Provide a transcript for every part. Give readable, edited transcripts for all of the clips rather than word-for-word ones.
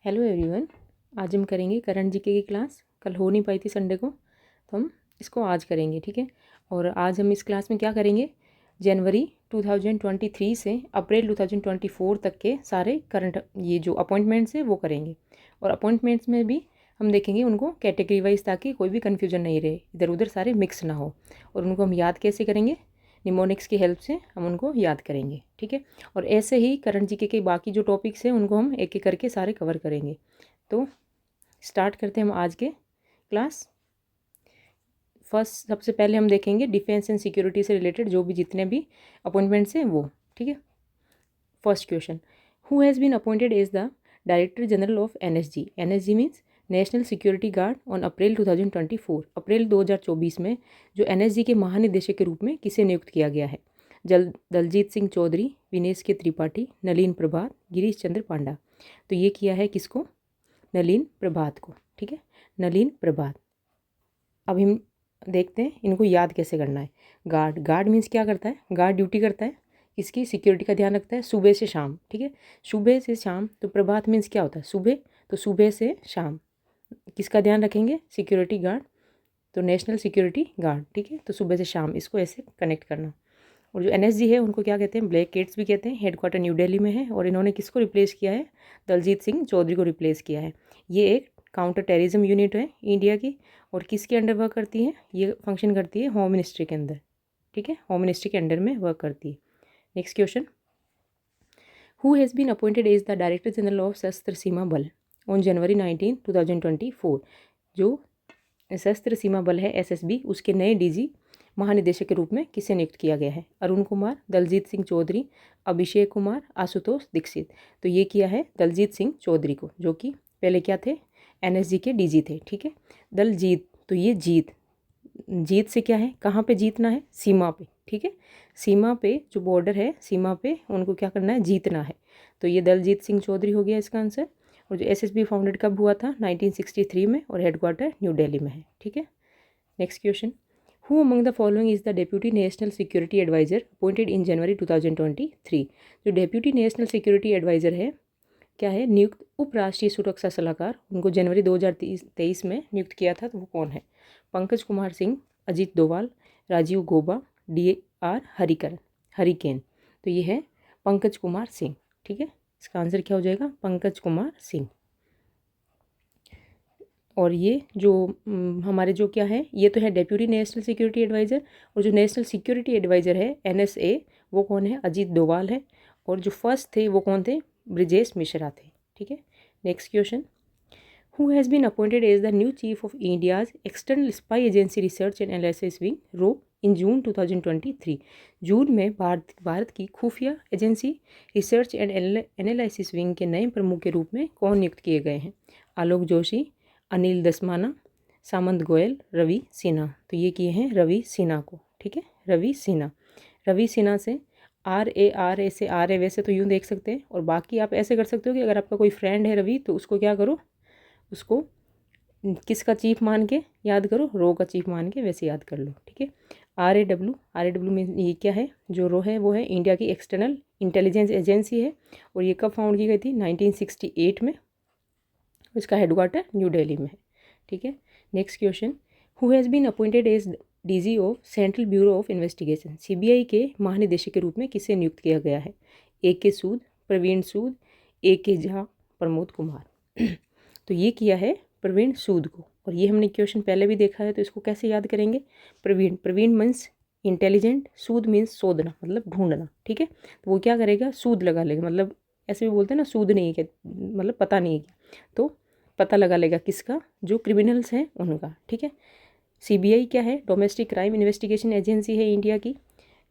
Hello everyone. आज हम करेंगे करंट जीके की क्लास। कल हो नहीं पाई थी संडे को, तो हम इसको आज करेंगे, ठीक है। और आज हम इस क्लास में क्या करेंगे, जनवरी 2023 से अप्रैल 2024 तक के सारे करंट ये जो अपॉइंटमेंट्स हैं वो करेंगे। और अपॉइंटमेंट्स में भी हम देखेंगे उनको कैटेगरी वाइज, ताकि कोई भी कन्फ्यूजन नहीं रहे, इधर उधर सारे मिक्स ना हो। और उनको हम याद कैसे करेंगे, निमोनिक्स की हेल्प से हम उनको याद करेंगे, ठीक है। और ऐसे ही करंट जीके के बाकी जो टॉपिक्स हैं उनको हम एक एक करके सारे कवर करेंगे। तो स्टार्ट करते हैं हम आज के क्लास। फर्स्ट सबसे पहले हम देखेंगे डिफेंस एंड सिक्योरिटी से रिलेटेड जो भी जितने भी अपॉइंटमेंट्स हैं वो, ठीक है। First question, who has been appointed as the director general of NSG. NSG means national security guard on April 2024। अप्रैल 2024 में जो एनएसजी के महानिदेशक के रूप में किसे नियुक्त किया गया है। दलजीत सिंह चौधरी, विनेश के त्रिपाठी, नलिन प्रभात, गिरीश चंद्र पांडा। तो ये किया है किसको, नलिन प्रभात को, ठीक है, नलिन प्रभात। अब हम देखते हैं इनको याद कैसे करना है। गार्ड, गार्ड मीन्स क्या करता है, गार्ड ड्यूटी करता है, इसकी सिक्योरिटी का ध्यान रखता है सुबह से शाम, ठीक है, सुबह से शाम। तो प्रभात मीन्स क्या होता है, सुबह, तो सुबह से शाम किसका ध्यान रखेंगे, सिक्योरिटी गार्ड, तो नेशनल सिक्योरिटी गार्ड, ठीक है। तो सुबह से शाम इसको ऐसे कनेक्ट करना। और जो एनएसजी है उनको क्या कहते हैं, ब्लैक कैट्स भी कहते हैं। हेडक्वार्टर न्यू दिल्ली में है और इन्होंने किसको रिप्लेस किया है, दलजीत सिंह चौधरी को रिप्लेस किया है। ये एक काउंटर टेररिज्म यूनिट है इंडिया की, और किसके अंडर वर्क करती है, ये फंक्शन करती है होम मिनिस्ट्री के अंदर, ठीक है, होम मिनिस्ट्री के अंडर में वर्क करती है। Next question, who has been appointed as the director general of Sashastra Seema बल ऑन जनवरी 19, 2024। जो सशस्त्र सीमा बल है एसएसबी, उसके नए डीजी महानिदेशक के रूप में किसे नियुक्त किया गया है। अरुण कुमार, दलजीत सिंह चौधरी, अभिषेक कुमार, आशुतोष दीक्षित। तो ये किया है दलजीत सिंह चौधरी को, जो कि पहले क्या थे, एनएसजी के डीजी थे, ठीक है। दलजीत, तो ये जीत, जीत से क्या है, कहाँ पे जीतना है, सीमा पे, ठीक है। सीमा पे जो बॉर्डर है, सीमा पे उनको क्या करना है, जीतना है। तो ये दलजीत सिंह चौधरी हो गया इसका आंसर। और जो एसएसबी फाउंडेड कब हुआ था, 1963 में, और हेडक्वार्टर न्यू दिल्ली में है, ठीक है। Next question, who among the following is the deputy national security adviser appointed in January 2023। जो डेप्यूटी नेशनल सिक्योरिटी एडवाइजर है, क्या है, नियुक्त उपराष्ट्रीय सुरक्षा सलाहकार, उनको जनवरी 2023 में नियुक्त किया था, तो वो कौन है। पंकज कुमार सिंह, अजीत डोवाल, राजीव गोबा, DR हरिकेन। तो ये है पंकज कुमार सिंह, ठीक है। इसका आंसर क्या हो जाएगा, पंकज कुमार सिंह। और ये जो हमारे जो क्या है, ये तो है डेप्यूटी नेशनल सिक्योरिटी एडवाइज़र। और जो नेशनल सिक्योरिटी एडवाइज़र है NSA, वो कौन है, अजीत डोवाल है। और जो फर्स्ट थे वो कौन थे, ब्रिजेश मिश्रा थे, ठीक है। Next question, who has been appointed as the new chief of India's external spy agency Research and Analysis Wing रो इन जून 2023। जून में भारत की खुफिया एजेंसी रिसर्च एंड एनालिसिस विंग के नए प्रमुख के रूप में कौन नियुक्त किए गए हैं। आलोक जोशी, अनिल दसमाना, सामंत गोयल, रवि सिन्हा। तो ये किए हैं रवि सिन्हा को, ठीक है, रवि सिन्हा। रवि सिन्हा से RAR ऐसे आर है, वैसे तो यूँ देख सकते हैं। और बाकी आप ऐसे कर सकते हो कि अगर आपका कोई फ्रेंड है रवि, तो उसको क्या करो, उसको किसका चीफ मान के याद करो, रो का चीफ मान के वैसे याद कर लो, ठीक है। RAW में ये क्या है, जो रो है वो है इंडिया की एक्सटर्नल इंटेलिजेंस एजेंसी है। और ये कब फाउंड की गई थी, 1968 में। इसका हेडक्वार्टर न्यू दिल्ली में है, ठीक है। Next question, who has been appointed as DG of central bureau of investigation. CBI के महानिदेशक के रूप में किसे नियुक्त किया गया है। AK सूद, प्रवीण सूद, AK झा, प्रमोद कुमार। तो ये किया है प्रवीण सूद को। और ये हमने क्वेश्चन पहले भी देखा है, तो इसको कैसे याद करेंगे, प्रवीण, प्रवीण मीन्स इंटेलिजेंट, सूद मीन्स शोधना, मतलब ढूंढना, ठीक है। तो वो क्या करेगा, सूद लगा लेगा, मतलब ऐसे भी बोलते हैं ना, सूद नहीं है, मतलब पता नहीं है, तो पता लगा लेगा किसका, जो क्रिमिनल्स हैं उनका, ठीक है। CBI क्या है, डोमेस्टिक क्राइम इन्वेस्टिगेशन एजेंसी है इंडिया की।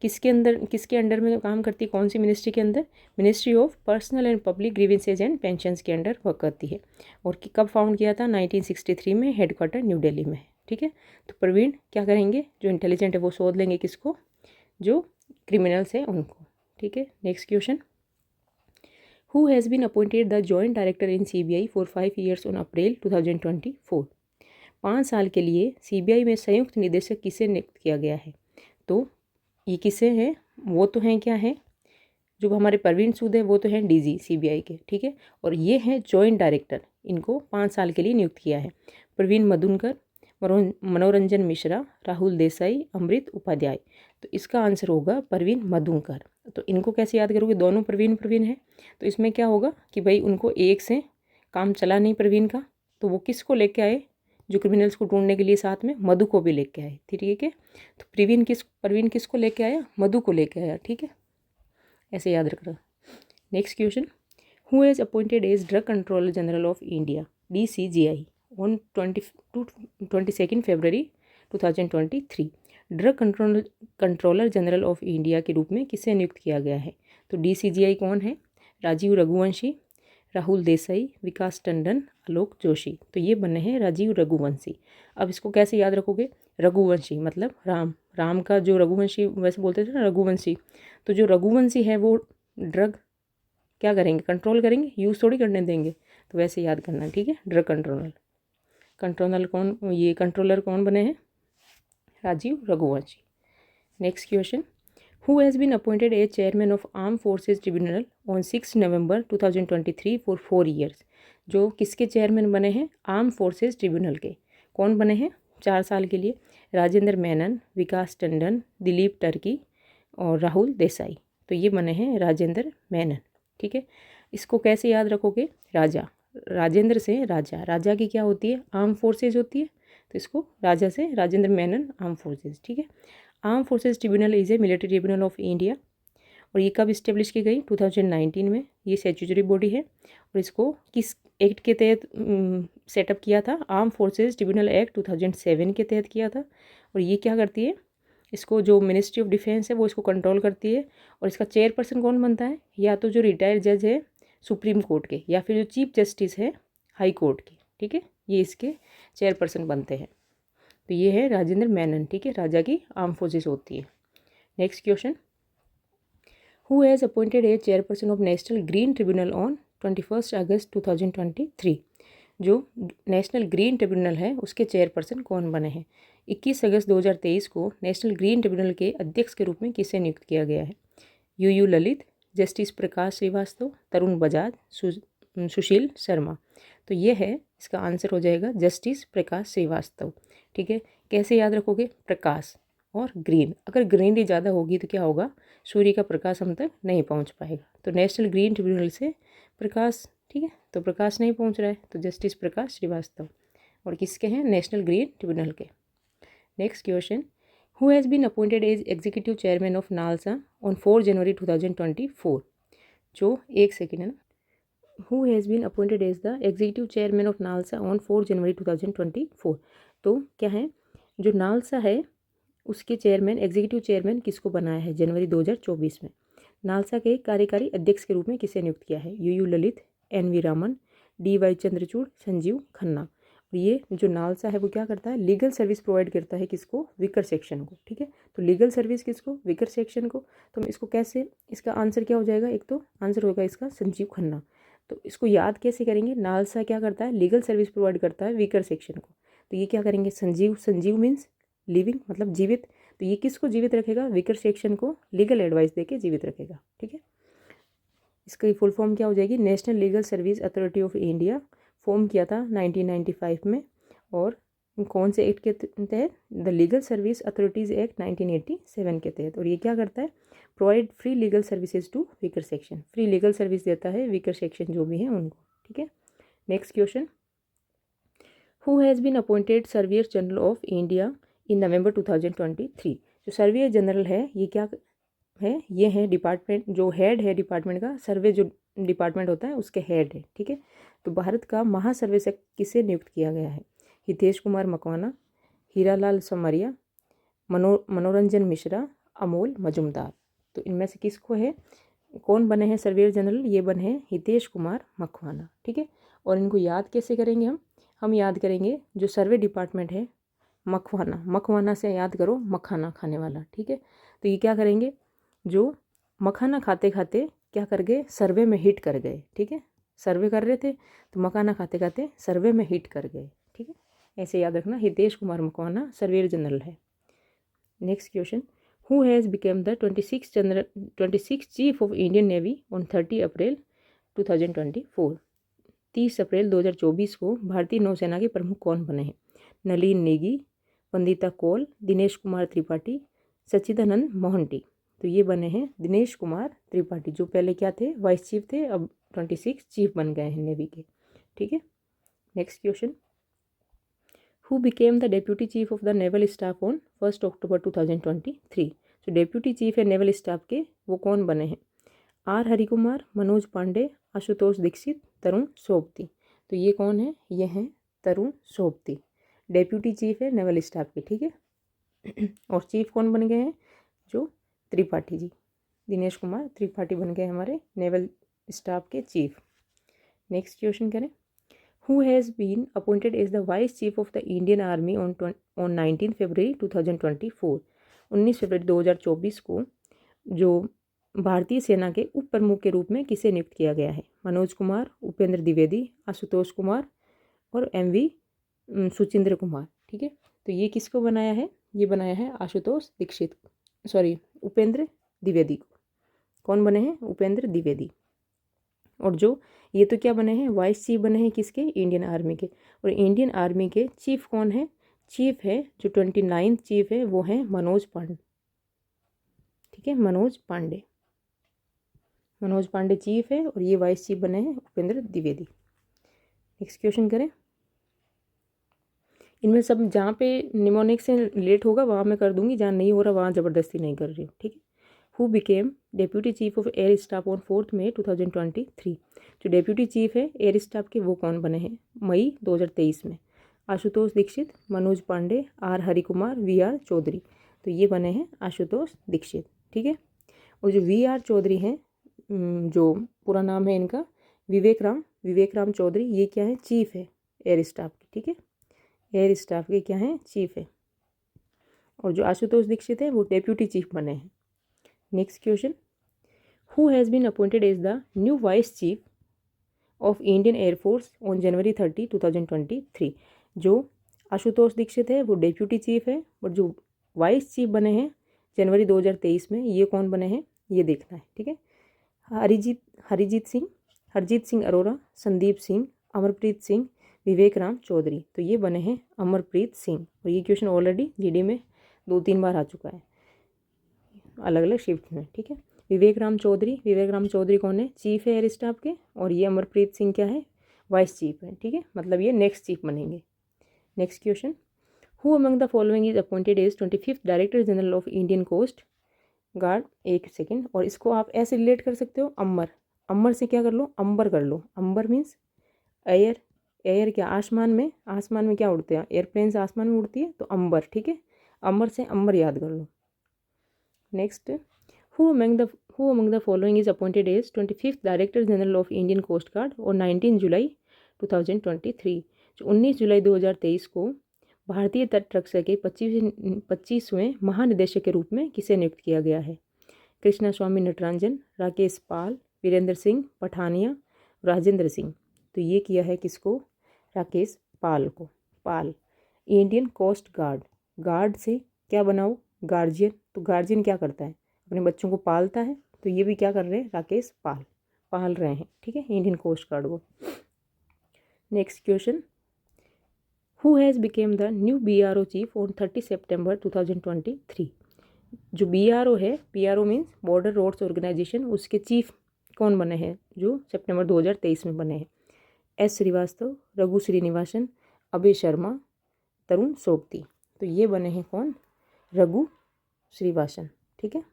किसके अंडर में काम करती है, कौन सी मिनिस्ट्री के अंदर, ministry of personal and public grievances and pensions के अंडर वर्क करती है। और कब फाउंड किया था, 1963 में, हेडक्वार्टर न्यू दिल्ली में है, ठीक है। तो प्रवीण क्या करेंगे, जो इंटेलिजेंट है वो शोध लेंगे किसको, जो क्रिमिनल्स है उनको, ठीक है। Next question, who has been appointed the joint director in CBI for 5 years on April 2024। 5 साल के लिए CBI में संयुक्त निदेशक किसे नियुक्त किया गया है। तो ये किसे हैं, वो तो हैं क्या है, जो हमारे परवीन सूद है वो तो हैं डीजी सीबीआई के, ठीक है। और ये हैं जॉइंट डायरेक्टर, इनको 5 साल के लिए नियुक्त किया है। प्रवीण मधुनकर, मनोरंजन मिश्रा, राहुल देसाई, अमृत उपाध्याय। तो इसका आंसर होगा प्रवीण मधुनकर। तो इनको कैसे याद करोगे, दोनों प्रवीण प्रवीण है, तो इसमें क्या होगा कि भाई उनको एक से काम चला नहीं प्रवीण का, तो वो किसको लेके आए, जो क्रिमिनल्स को ढूंढने के लिए साथ में मधु को भी लेके आए, ठीक है। तो प्रवीण किसको लेके आया, मधु को लेके आया, ठीक है, ऐसे याद रखना। Next question, who has appointed as drug controller general of India DCGI on 22 February 2023। Drug controller general of India के रूप में किसे नियुक्त किया गया है। तो DCGI कौन है, राजीव रघुवंशी, राहुल देसाई, विकास टंडन, आलोक जोशी। तो ये बने हैं राजीव रघुवंशी। अब इसको कैसे याद रखोगे, रघुवंशी मतलब राम का जो रघुवंशी वैसे बोलते थे ना रघुवंशी, तो जो रघुवंशी है वो ड्रग क्या करेंगे, कंट्रोल करेंगे, यूज़ थोड़ी करने देंगे, तो वैसे याद करना, ठीक है। ड्रग कंट्रोलर कौन बने हैं, Rajiv Raghuvanshi. Next question, who has been appointed as chairman of arm forces tribunal on 6 November 2023 for 4 years. जो किसके चेयरमैन बने हैं, आर्म फोर्सेज ट्रिब्यूनल के, कौन बने हैं 4 साल के लिए, राजेंद्र मेनन, विकास टंडन, दिलीप टर्की और राहुल देसाई। तो ये बने हैं राजेंद्र मेनन, ठीक है। इसको कैसे याद रखोगे, राजेंद्र से राजा की क्या होती है, आर्म फोर्सेज होती है, तो इसको राजा से राजेंद्र मेनन, आर्म फोर्सेज, ठीक है। Arm forces tribunal is a military tribunal of India, और ये कब इस्टेब्लिश की गई, 2019 में। ये स्टैट्यूटरी बॉडी है, और इसको किस एक्ट के तहत सेटअप किया था, आर्म फोर्सेज ट्रिब्यूनल एक्ट 2007 के तहत किया था। और ये क्या करती है, इसको जो मिनिस्ट्री ऑफ डिफेंस है वो इसको कंट्रोल करती है। और इसका चेयरपर्सन कौन बनता है, या तो जो रिटायर्ड जज है सुप्रीम कोर्ट के, या फिर जो चीफ जस्टिस है हाई कोर्ट के, ठीक है, ये इसके चेयरपर्सन बनते हैं। तो ये है राजेंद्र मेनन, ठीक है, राजा की आर्म फोर्सेज होती है। Next question, who has appointed A chairperson of national green tribunal on 21 अगस्त 2023। जो नेशनल ग्रीन ट्रिब्यूनल है उसके चेयरपर्सन कौन बने हैं। 21 अगस्त 2023 को नेशनल ग्रीन ट्रिब्यूनल के अध्यक्ष के रूप में किसे नियुक्त किया गया है, यू ललित, जस्टिस प्रकाश श्रीवास्तव, तरुण बजाज, सुशील शर्मा। तो ये है, इसका आंसर हो जाएगा जस्टिस प्रकाश श्रीवास्तव, ठीक है। कैसे याद रखोगे, प्रकाश और ग्रीन, अगर ग्रीनरी ज़्यादा होगी तो क्या होगा, सूर्य का प्रकाश हम तक नहीं पहुंच पाएगा। तो नेशनल ग्रीन ट्रिब्यूनल से प्रकाश, ठीक है, तो प्रकाश नहीं पहुंच रहा है, तो जस्टिस प्रकाश श्रीवास्तव, और किसके हैं, नेशनल ग्रीन ट्रिब्यूनल के। Next question, who has been appointed as executive chairman of NALSA on 4 January 2024। जो एक सेकेंड है ना, who has been appointed as the executive chairman of NALSA on 4 January 2024। तो क्या है, जो नालसा है उसके चेयरमैन, एग्जीक्यूटिव चेयरमैन किसको बनाया है जनवरी 2024 में। नालसा के कार्यकारी अध्यक्ष के रूप में किसे नियुक्त किया है, you Lalit, NV Raman, DY Chandrachud, Sanjeev Khanna. और ये जो नालसा है वो क्या करता है, लीगल सर्विस प्रोवाइड करता है किसको, विकर सेक्शन को, ठीक है। तो लीगल सर्विस किसको, विकर सेक्शन को। तो हम इसको कैसे, इसका आंसर क्या हो जाएगा, एक तो आंसर होगा इसका संजीव खन्ना। तो इसको याद कैसे करेंगे, नालसा क्या करता है, लीगल सर्विस प्रोवाइड करता है विकर सेक्शन को। तो ये क्या करेंगे, संजीव मीन्स लिविंग मतलब जीवित, तो ये किसको जीवित रखेगा, विकर सेक्शन को लीगल एडवाइस देके जीवित रखेगा, ठीक है। इसकी फुल फॉर्म क्या हो जाएगी, national legal service authority of India. Form किया था 1995 में, और कौन से एक्ट के तहत, the legal service authorities act 1987 के तहत। और ये क्या करता है, provide free legal services to weaker section, free legal service देता है विकर सेक्शन जो भी है उनको, ठीक है। Next question, who has been appointed Surveyor General of India in November 2023। जो सर्वेयर जनरल है ये क्या है, ये है डिपार्टमेंट, जो हेड है डिपार्टमेंट का, सर्वे जो डिपार्टमेंट होता है उसके हेड है, ठीक है। तो भारत का महासर्वेक्षक किसे नियुक्त किया गया है, हितेश कुमार मकवाना, हीरालाल समरिया, मनोरंजन मिश्रा, अमोल मजुमदार। तो इनमें से किसको है, कौन बने हैं सर्वेयर जनरल, ये बने हैं हितेश कुमार मकवाना, ठीक है। और इनको याद कैसे करेंगे हम याद करेंगे जो सर्वे डिपार्टमेंट है, मखवाना से याद करो, मखाना खाने वाला, ठीक है। तो ये क्या करेंगे, जो मखाना खाते खाते क्या कर गए, सर्वे में हिट कर गए, ठीक है। सर्वे कर रहे थे तो मखाना खाते खाते सर्वे में हिट कर गए, ठीक है। ऐसे याद रखना, हितेश कुमार मकवाना सर्वेयर जनरल है। Next question, who has became the 26 chief of Indian navy on 30 अप्रैल 2024। 30 अप्रैल 2024 को भारतीय नौसेना के प्रमुख कौन बने हैं? नलिन नेगी, वंदिता कौल, दिनेश कुमार त्रिपाठी, सच्चिदानंद मोहंती। तो ये बने हैं दिनेश कुमार त्रिपाठी, जो पहले क्या थे, वाइस चीफ थे, अब 26 चीफ बन गए हैं नेवी के। ठीक है, next question, who became the deputy chief of the naval staff on 1 अक्टूबर 2023। जो डेप्यूटी चीफ है नेवल स्टाफ के, वो कौन बने हैं? आर हरिकुमार, मनोज पांडे, आशुतोष दीक्षित, तरुण सोबती। तो ये कौन है? ये हैं तरुण सोबती, डेप्यूटी चीफ है नेवल स्टाफ के। ठीक है, और चीफ कौन बन गए हैं? जो त्रिपाठी जी, दिनेश कुमार त्रिपाठी बन गए हमारे नेवल स्टाफ के चीफ। नेक्स्ट क्वेश्चन करें, who has been appointed as the vice chief of the Indian army on 19 February 2024। 19 February 2024 को जो भारतीय सेना के उप प्रमुख के रूप में किसे नियुक्त किया गया है? मनोज कुमार, उपेंद्र द्विवेदी, आशुतोष कुमार और MV सुचिंद्र कुमार। ठीक है, तो ये किसको बनाया है? ये बनाया है आशुतोष दीक्षित, उपेंद्र द्विवेदी को। कौन बने हैं? उपेंद्र द्विवेदी। और जो ये तो क्या बने हैं? वाइस चीफ बने हैं किसके? इंडियन आर्मी के। और इंडियन आर्मी के चीफ कौन है? चीफ है जो 29 चीफ है वो है मनोज पांडे। ठीक है, मनोज पांडे, मनोज पांडे चीफ है और ये वाइस चीफ बने हैं उपेंद्र द्विवेदी। नेक्स्ट क्वेश्चन करें, इनमें सब जहाँ पे निमोनिक से रिलेट होगा वहाँ मैं कर दूंगी, जहाँ नहीं हो रहा वहाँ ज़बरदस्ती नहीं कर रही हूँ। ठीक है, who became deputy chief of air staff on 4 May 2023। जो डेप्यूटी चीफ है एयर स्टाफ के वो कौन बने हैं मई 2023 में? Ashutosh Dikshit, Manoj Pande, R Harikumar, VR Chaudhary. तो ये बने हैं आशुतोष दीक्षित। ठीक है, और जो VR चौधरी हैं, जो पूरा नाम है इनका विवेक राम चौधरी, ये क्या है? चीफ है एयर स्टाफ की। ठीक है, एयर स्टाफ के क्या हैं? चीफ है। और जो आशुतोष दीक्षित है वो डेप्यूटी चीफ बने हैं। Next question, who has been appointed as the new vice chief of Indian air force on January 30, 2023। जो आशुतोष दीक्षित है वो डेप्यूटी चीफ है, और जो वाइस चीफ बने हैं जनवरी 2023 में, ये कौन बने हैं ये देखना है। ठीक है, हरजीत सिंह अरोरा, संदीप सिंह, अमरप्रीत सिंह, विवेक राम चौधरी। तो ये बने हैं अमरप्रीत सिंह। और ये क्वेश्चन ऑलरेडी GD में 2-3 बार आ चुका है अलग अलग शिफ्ट में। ठीक है, विवेक राम चौधरी कौन है? चीफ है एयर स्टाफ के, और ये अमरप्रीत सिंह क्या है? वाइस चीफ है। ठीक है, मतलब ये नेक्स्ट चीफ बनेंगे। Next question, who among the following is appointed as 25th director general of Indian coast guard. एक सेकेंड, और इसको आप ऐसे रिलेट कर सकते हो, अमर से क्या कर लो? अंबर कर लो। अंबर मीन्स एयर क्या? आसमान में क्या उड़ते हैं? एयरप्लेन से आसमान में उड़ती है, तो अंबर। ठीक है, अमर से अंबर याद कर लो। Next, who among the following is appointed as 25th director general of Indian coast Guard और 19 जुलाई 2023। जो 19 जुलाई 2023 को भारतीय तट रक्षा के 25वें महानिदेशक के रूप में किसे नियुक्त किया गया है? कृष्णा स्वामी नटराजन, राकेश पाल, वीरेंद्र सिंह पठानिया, राजेंद्र सिंह। तो ये किया है किसको? राकेश पाल को। पाल, इंडियन कोस्ट गार्ड से क्या बनाओ? गार्जियन। तो गार्जियन क्या करता है? अपने बच्चों को पालता है। तो ये भी क्या कर रहे हैं? राकेश पाल रहे हैं। ठीक है, इंडियन कोस्ट गार्ड को। Next question, who has became the new BRO chief on 30 September 2023। जो BRO है, BRO means border roads organisation, उसके चीफ कौन बने हैं जो सितंबर 2023 में बने हैं? S श्रीवास्तव, रघु श्रीनिवासन, अभय शर्मा, तरुण सोबती। तो ये बने हैं कौन? रघु श्रीवासन। ठीक है,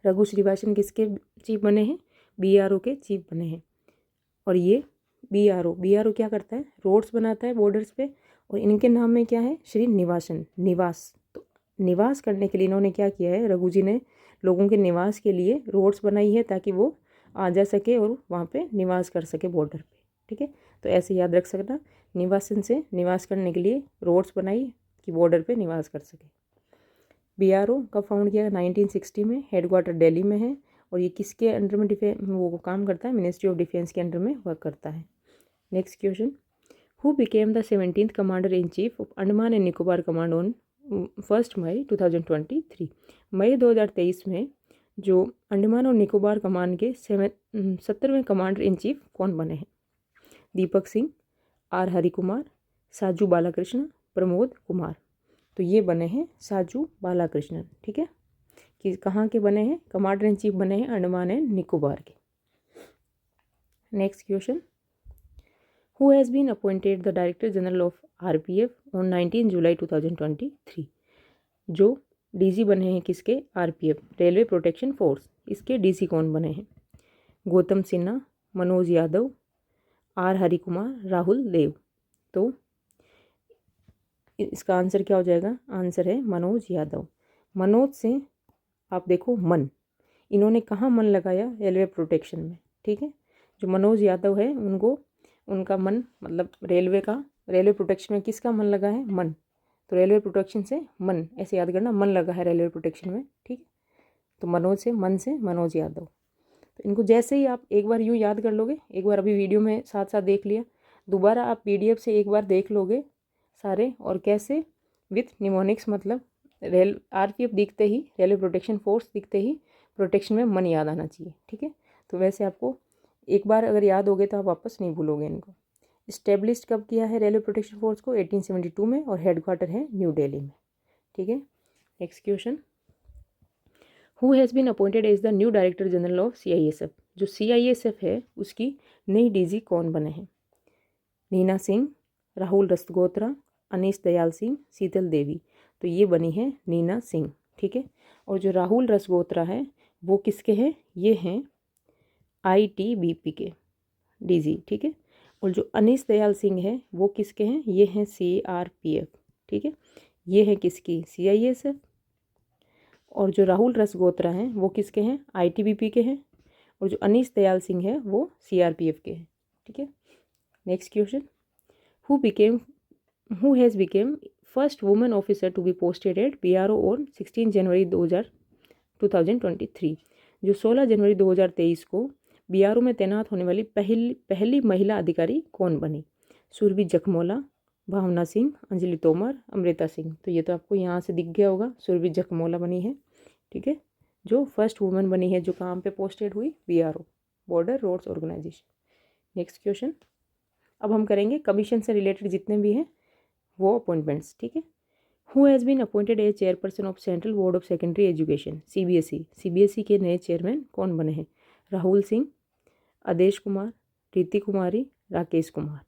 रघु श्रीवासन किसके चीफ बने हैं? BRO के चीफ बने हैं। और ये BRO क्या करता है? रोड्स बनाता है बॉर्डर्स पे। और इनके नाम में क्या है? श्रीनिवासन, निवास। तो निवास करने के लिए इन्होंने क्या किया है? रघु जी ने लोगों के निवास के लिए रोड्स बनाई है, ताकि वो आ जा सके और वहाँ पे निवास कर सके बॉर्डर पे। ठीक है, तो ऐसे याद रख सकना, निवासन से निवास करने के लिए रोड्स बनाई कि बॉर्डर पे निवास कर सके। BRO कब फाउंड किया? 1960 में। हेडक्वार्टर दिल्ली में है। और ये किसके अंडर में वो काम करता है? मिनिस्ट्री ऑफ डिफेंस के अंडर में वर्क करता है। Next question, who became the 17th commander in chief of Andaman and Nicobar command on 1 मई 2023। मई 2023 में जो अंडमान और निकोबार कमान के 70वें कमांडर इन चीफ कौन बने हैं? दीपक सिंह, आर हरिकुमार, साजू बालाकृष्ण, प्रमोद कुमार। तो ये बने हैं साजू बालाकृष्णन। ठीक है, कि कहाँ के बने हैं? कमांडर इन चीफ बने हैं अंडमान एंड निकोबार के। Next question, who has been appointed the director general of RPF on 19 July 2023? जो डीजी बने हैं किसके? RPF, railway protection force. इसके डीसी कौन बने हैं? गौतम सिन्हा, मनोज यादव, आर हरिकुमार, राहुल देव। तो इसका आंसर क्या हो जाएगा? आंसर है मनोज यादव। मनोज से आप देखो मन, इन्होंने कहाँ मन लगाया? रेलवे प्रोटेक्शन में। ठीक है, जो मनोज यादव है उनको, उनका मन मतलब रेलवे प्रोटेक्शन में किसका मन लगा है? मन। तो रेलवे प्रोटेक्शन से मन, ऐसे याद करना, मन लगा है रेलवे प्रोटेक्शन में। ठीक है, तो मनोज से मन से मनोज यादव। तो इनको जैसे ही आप एक बार यूँ याद कर लोगे, एक बार अभी वीडियो में साथ साथ देख लिया, दोबारा आप PDF से एक बार देख लोगे सारे, और कैसे विथ निमोनिक्स, मतलब आरपीएफ दिखते ही, रेलवे प्रोटेक्शन फोर्स दिखते ही प्रोटेक्शन में मन याद आना चाहिए। ठीक है, तो वैसे आपको एक बार अगर याद हो गए तो आप वापस नहीं भूलोगे इनको। इस्टेब्लिश कब किया है रेलवे प्रोटेक्शन फोर्स को? 1872 में, और हेडक्वार्टर है न्यू दिल्ली में। ठीक है, next question, who has been appointed as the new director general of CISF? जो CISF है उसकी नई डीजी कौन बने हैं? नीना सिंह, राहुल रस्तगोत्रा, अनीस दयाल सिंह, शीतल देवी। तो ये बनी है नीना सिंह। ठीक है, और जो राहुल रस्तगोत्रा है वो किसके हैं? ये हैं ITBP के डीजी। ठीक है, और जो अनीस दयाल सिंह है वो किसके हैं? ये हैं CRPF। ठीक है, ये है किसकी? CISF। और जो राहुल रसगोत्रा हैं वो किसके हैं? ITBP के हैं। और जो अनीस दयाल सिंह है वो CRPF के हैं। ठीक है, next question, who has became first women officer to be posted at BRO on 16 January 2023? जो 16 जनवरी 2023 को BRO में तैनात होने वाली पहली महिला अधिकारी कौन बनी? सुरभि जखमोला, भावना सिंह, अंजलि तोमर, अमृता सिंह। तो ये तो आपको यहाँ से दिख गया होगा, सुरभि जखमोला बनी है। ठीक है, जो फर्स्ट वुमेन बनी है जो काम पे पोस्टेड हुई, BRO, border roads organisation. Next question, अब हम करेंगे कमीशन से रिलेटेड जितने भी हैं वो अपॉइंटमेंट्स। ठीक है, who has been appointed as chairperson of central board of secondary education CBSE के नए चेयरमैन कौन बने हैं? राहुल सिंह, आदेश कुमार, प्रीति कुमारी, राकेश कुमार।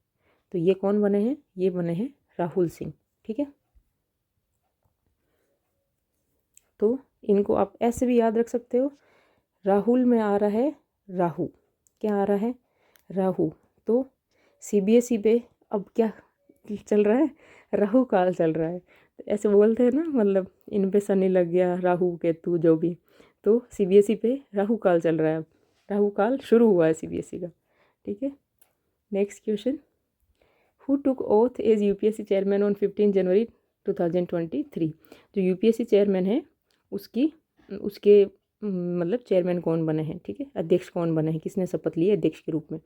तो ये कौन बने हैं? ये बने हैं राहुल सिंह। ठीक है, तो इनको आप ऐसे भी याद रख सकते हो, राहुल में आ रहा है राहु। क्या आ रहा है? राहु। तो CBSE पे अब क्या चल रहा है? राहु काल चल रहा है। तो ऐसे बोलते हैं ना, मतलब इन पे शनि लग गया, राहु केतु जो भी। तो CBSE पे राहु काल चल रहा है, अब राहु काल शुरू हुआ है CBSE का। ठीक है, next question, who took oath as UPSC chairman on 15 January 2023? जो UPSC चेयरमैन है उसके मतलब चेयरमैन कौन बने हैं? ठीक है, अध्यक्ष कौन बने हैं, किसने शपथ ली है अध्यक्ष के रूप में?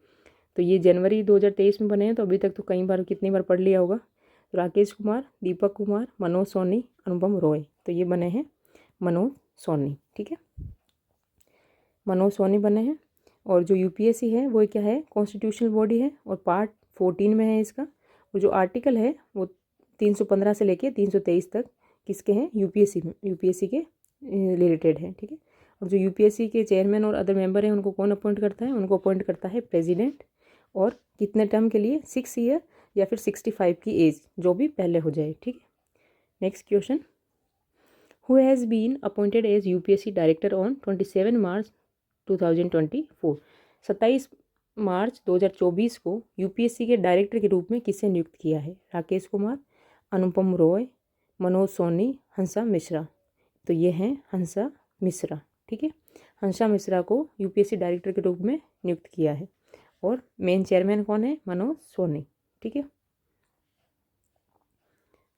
तो ये जनवरी 2023 में बने हैं, तो अभी तक तो कितनी बार पढ़ लिया होगा। राकेश कुमार, दीपक कुमार, मनोज सोनी, अनुपम रॉय। तो ये बने हैं मनोज सोनी। ठीक है, मनोज सोनी बने हैं। और जो UPSC है वो क्या है? कॉन्स्टिट्यूशनल बॉडी है, और पार्ट 14 में है इसका। और जो आर्टिकल है वो 315 से लेके 323 तक किसके हैं? UPSC के रिलेटेड है। ठीक है, और जो UPSC के चेयरमैन और अदर मेंबर हैं उनको कौन अपॉइंट करता है? उनको अपॉइंट करता है प्रेसिडेंट। और कितने टर्म के लिए? 6 ईयर या फिर 65 की एज, जो भी पहले हो जाए। ठीक है, next question, who has been appointed as UPSC director on 27 मार्च 2024? 27 मार्च 2024 को UPSC के डायरेक्टर के रूप में किसे नियुक्त किया है? राकेश कुमार, अनुपम रॉय, मनोज सोनी, हंसा मिश्रा। तो ये हैं हंसा मिश्रा। ठीक है, हंसा मिश्रा को UPSC डायरेक्टर के रूप में नियुक्त किया है। और मेन चेयरमैन कौन है? मनोज सोनी। ठीक है,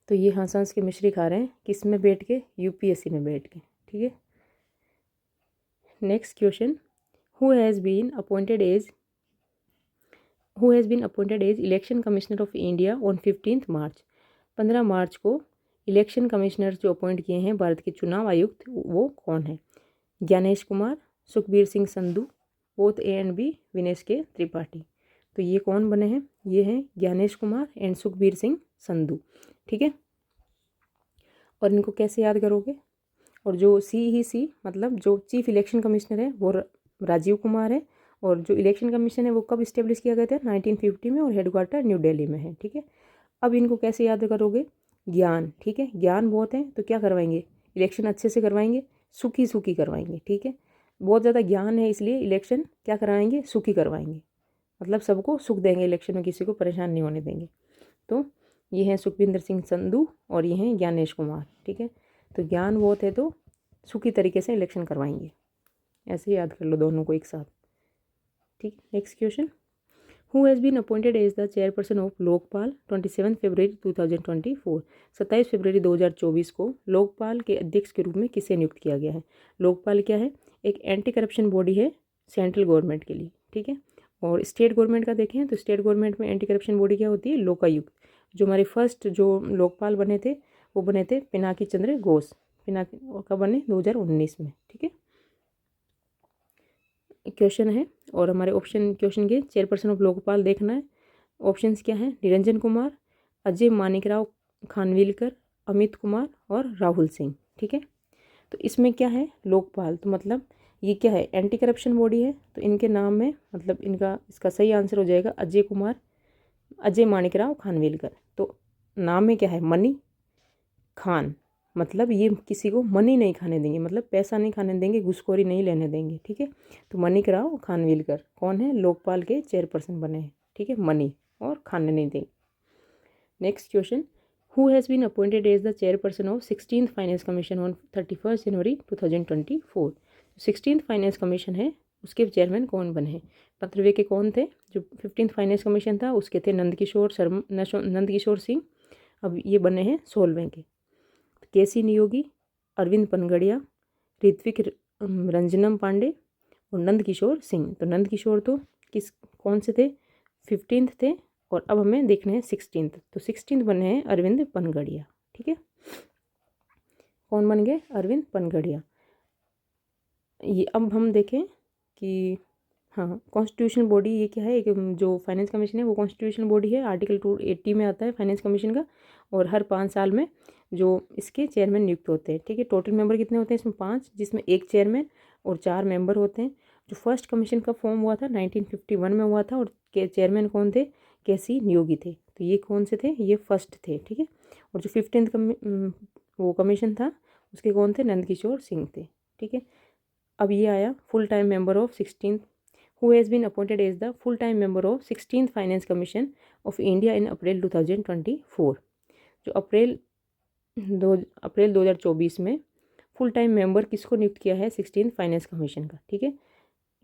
तो ये हंस के मिश्री खा रहे हैं किस में बैठ के? UPSC में बैठ के। ठीक है, next question, who has been appointed as election commissioner of India on 15 March? 15 मार्च को इलेक्शन कमिश्नर जो अपॉइंट किए हैं भारत के चुनाव आयुक्त वो कौन है? Gyanesh Kumar, Sukhbir Singh Sandhu, both A and B, Vinesh K Tripathi. तो ये कौन बने हैं? ये हैं ज्ञानेश कुमार एंड सुखबीर सिंह संधू। ठीक है, और इनको कैसे याद करोगे? और जो सी मतलब जो चीफ इलेक्शन कमिश्नर है वो राजीव कुमार है, और जो इलेक्शन कमीशन है वो कब इस्टेब्लिश किया गया था? 1950 में, और हेडक्वार्टर न्यू दिल्ली में है। ठीक है, अब इनको कैसे याद करोगे? ज्ञान, ठीक है, ज्ञान बहुत है तो क्या करवाएंगे? इलेक्शन अच्छे से करवाएंगे, सुखी सुखी करवाएंगे। ठीक है, बहुत ज़्यादा ज्ञान है इसलिए इलेक्शन क्या करवाएंगे? सुखी करवाएंगे, मतलब सबको सुख देंगे, इलेक्शन में किसी को परेशान नहीं होने देंगे। तो ये हैं सुखविंदर सिंह संधू और ये हैं ज्ञानेश कुमार। ठीक है, तो ज्ञान बहुत है तो सुखी तरीके से इलेक्शन करवाएंगे, ऐसे ही याद कर लो दोनों को एक साथ। ठीक, next question, who has been appointed as the chairperson of Lokpal 27 फरवरी 2024? 27 फरवरी 2024 को लोकपाल के अध्यक्ष के रूप में किसे नियुक्त किया गया है? लोकपाल क्या है? एक एंटी करप्शन बॉडी है सेंट्रल गवर्नमेंट के लिए। ठीक है, और स्टेट गवर्नमेंट का देखें तो स्टेट गवर्नमेंट में एंटी करप्शन बॉडी क्या होती है? लोकायुक्त। जो हमारे फर्स्ट जो लोकपाल बने थे वो बने थे पिनाकी चंद्र घोष, पिनाकी कब बने? 2019 में। ठीक है, क्वेश्चन है और हमारे ऑप्शन क्वेश्चन के चेयरपर्सन ऑफ लोकपाल देखना है। ऑप्शंस क्या हैं? निरंजन कुमार, अजय मानिकराव खानविलकर, अमित कुमार और राहुल सिंह। ठीक है, तो इसमें क्या है? लोकपाल तो मतलब ये क्या है? एंटी करप्शन बॉडी है, तो इनके नाम में मतलब इसका सही आंसर हो जाएगा अजय मानिकराव खानविलकर। तो नाम में क्या है? मनी खान, मतलब ये किसी को मनी नहीं खाने देंगे, मतलब पैसा नहीं खाने देंगे, घुसखोरी नहीं लेने देंगे। ठीक है, तो मणिकराव खानविलकर कौन है? लोकपाल के चेयरपर्सन बने हैं। ठीक है, मनी और खाने नहीं देंगे। Next question, who has been appointed as the chairperson of 16th finance commission on 31 January 2024? 16th finance commission है उसके चेयरमैन कौन बने हैं? 15वें के कौन थे? जो 15th फाइनेंस कमीशन था उसके थे नंदकिशोर सिंह, अब ये बने हैं 16वें के। केसी नियोगी, अरविंद पनगड़िया, ऋत्विक रंजनम पांडे और नंदकिशोर सिंह। तो नंदकिशोर तो कौन से थे? 15th थे, और अब हमें देखने हैं 16th। तो 16th बने हैं अरविंद पनगड़िया। ठीक है, कौन बन गए? अरविंद पनगड़िया। ये अब हम देखें कि हाँ, कॉन्स्टिट्यूशन बॉडी ये क्या है? एक जो फाइनेंस कमीशन है वो कॉन्स्टिट्यूशन बॉडी है, आर्टिकल 280 में आता है फाइनेंस कमीशन का, और हर 5 साल में जो इसके चेयरमैन नियुक्त होते हैं। ठीक है, टोटल मेंबर कितने होते हैं इसमें? 5, जिसमें 1 चेयरमैन और 4 मेंबर होते हैं। जो फर्स्ट कमीशन का फॉर्म हुआ था 1951 में हुआ था, और चेयरमैन कौन थे? केसी नियोगी थे। तो ये कौन से थे? ये फर्स्ट थे। ठीक है, और जो 15th वो कमीशन था उसके कौन थे? नंदकिशोर सिंह थे। ठीक है, अब ये आया full time member of 16th, who has been appointed as the full-time member of 16th Finance Commission of India in April 2024? जो अप्रैल 2024 में फुल टाइम मेंबर किसको नियुक्त किया है? 16th फाइनेंस कमीशन का। ठीक है,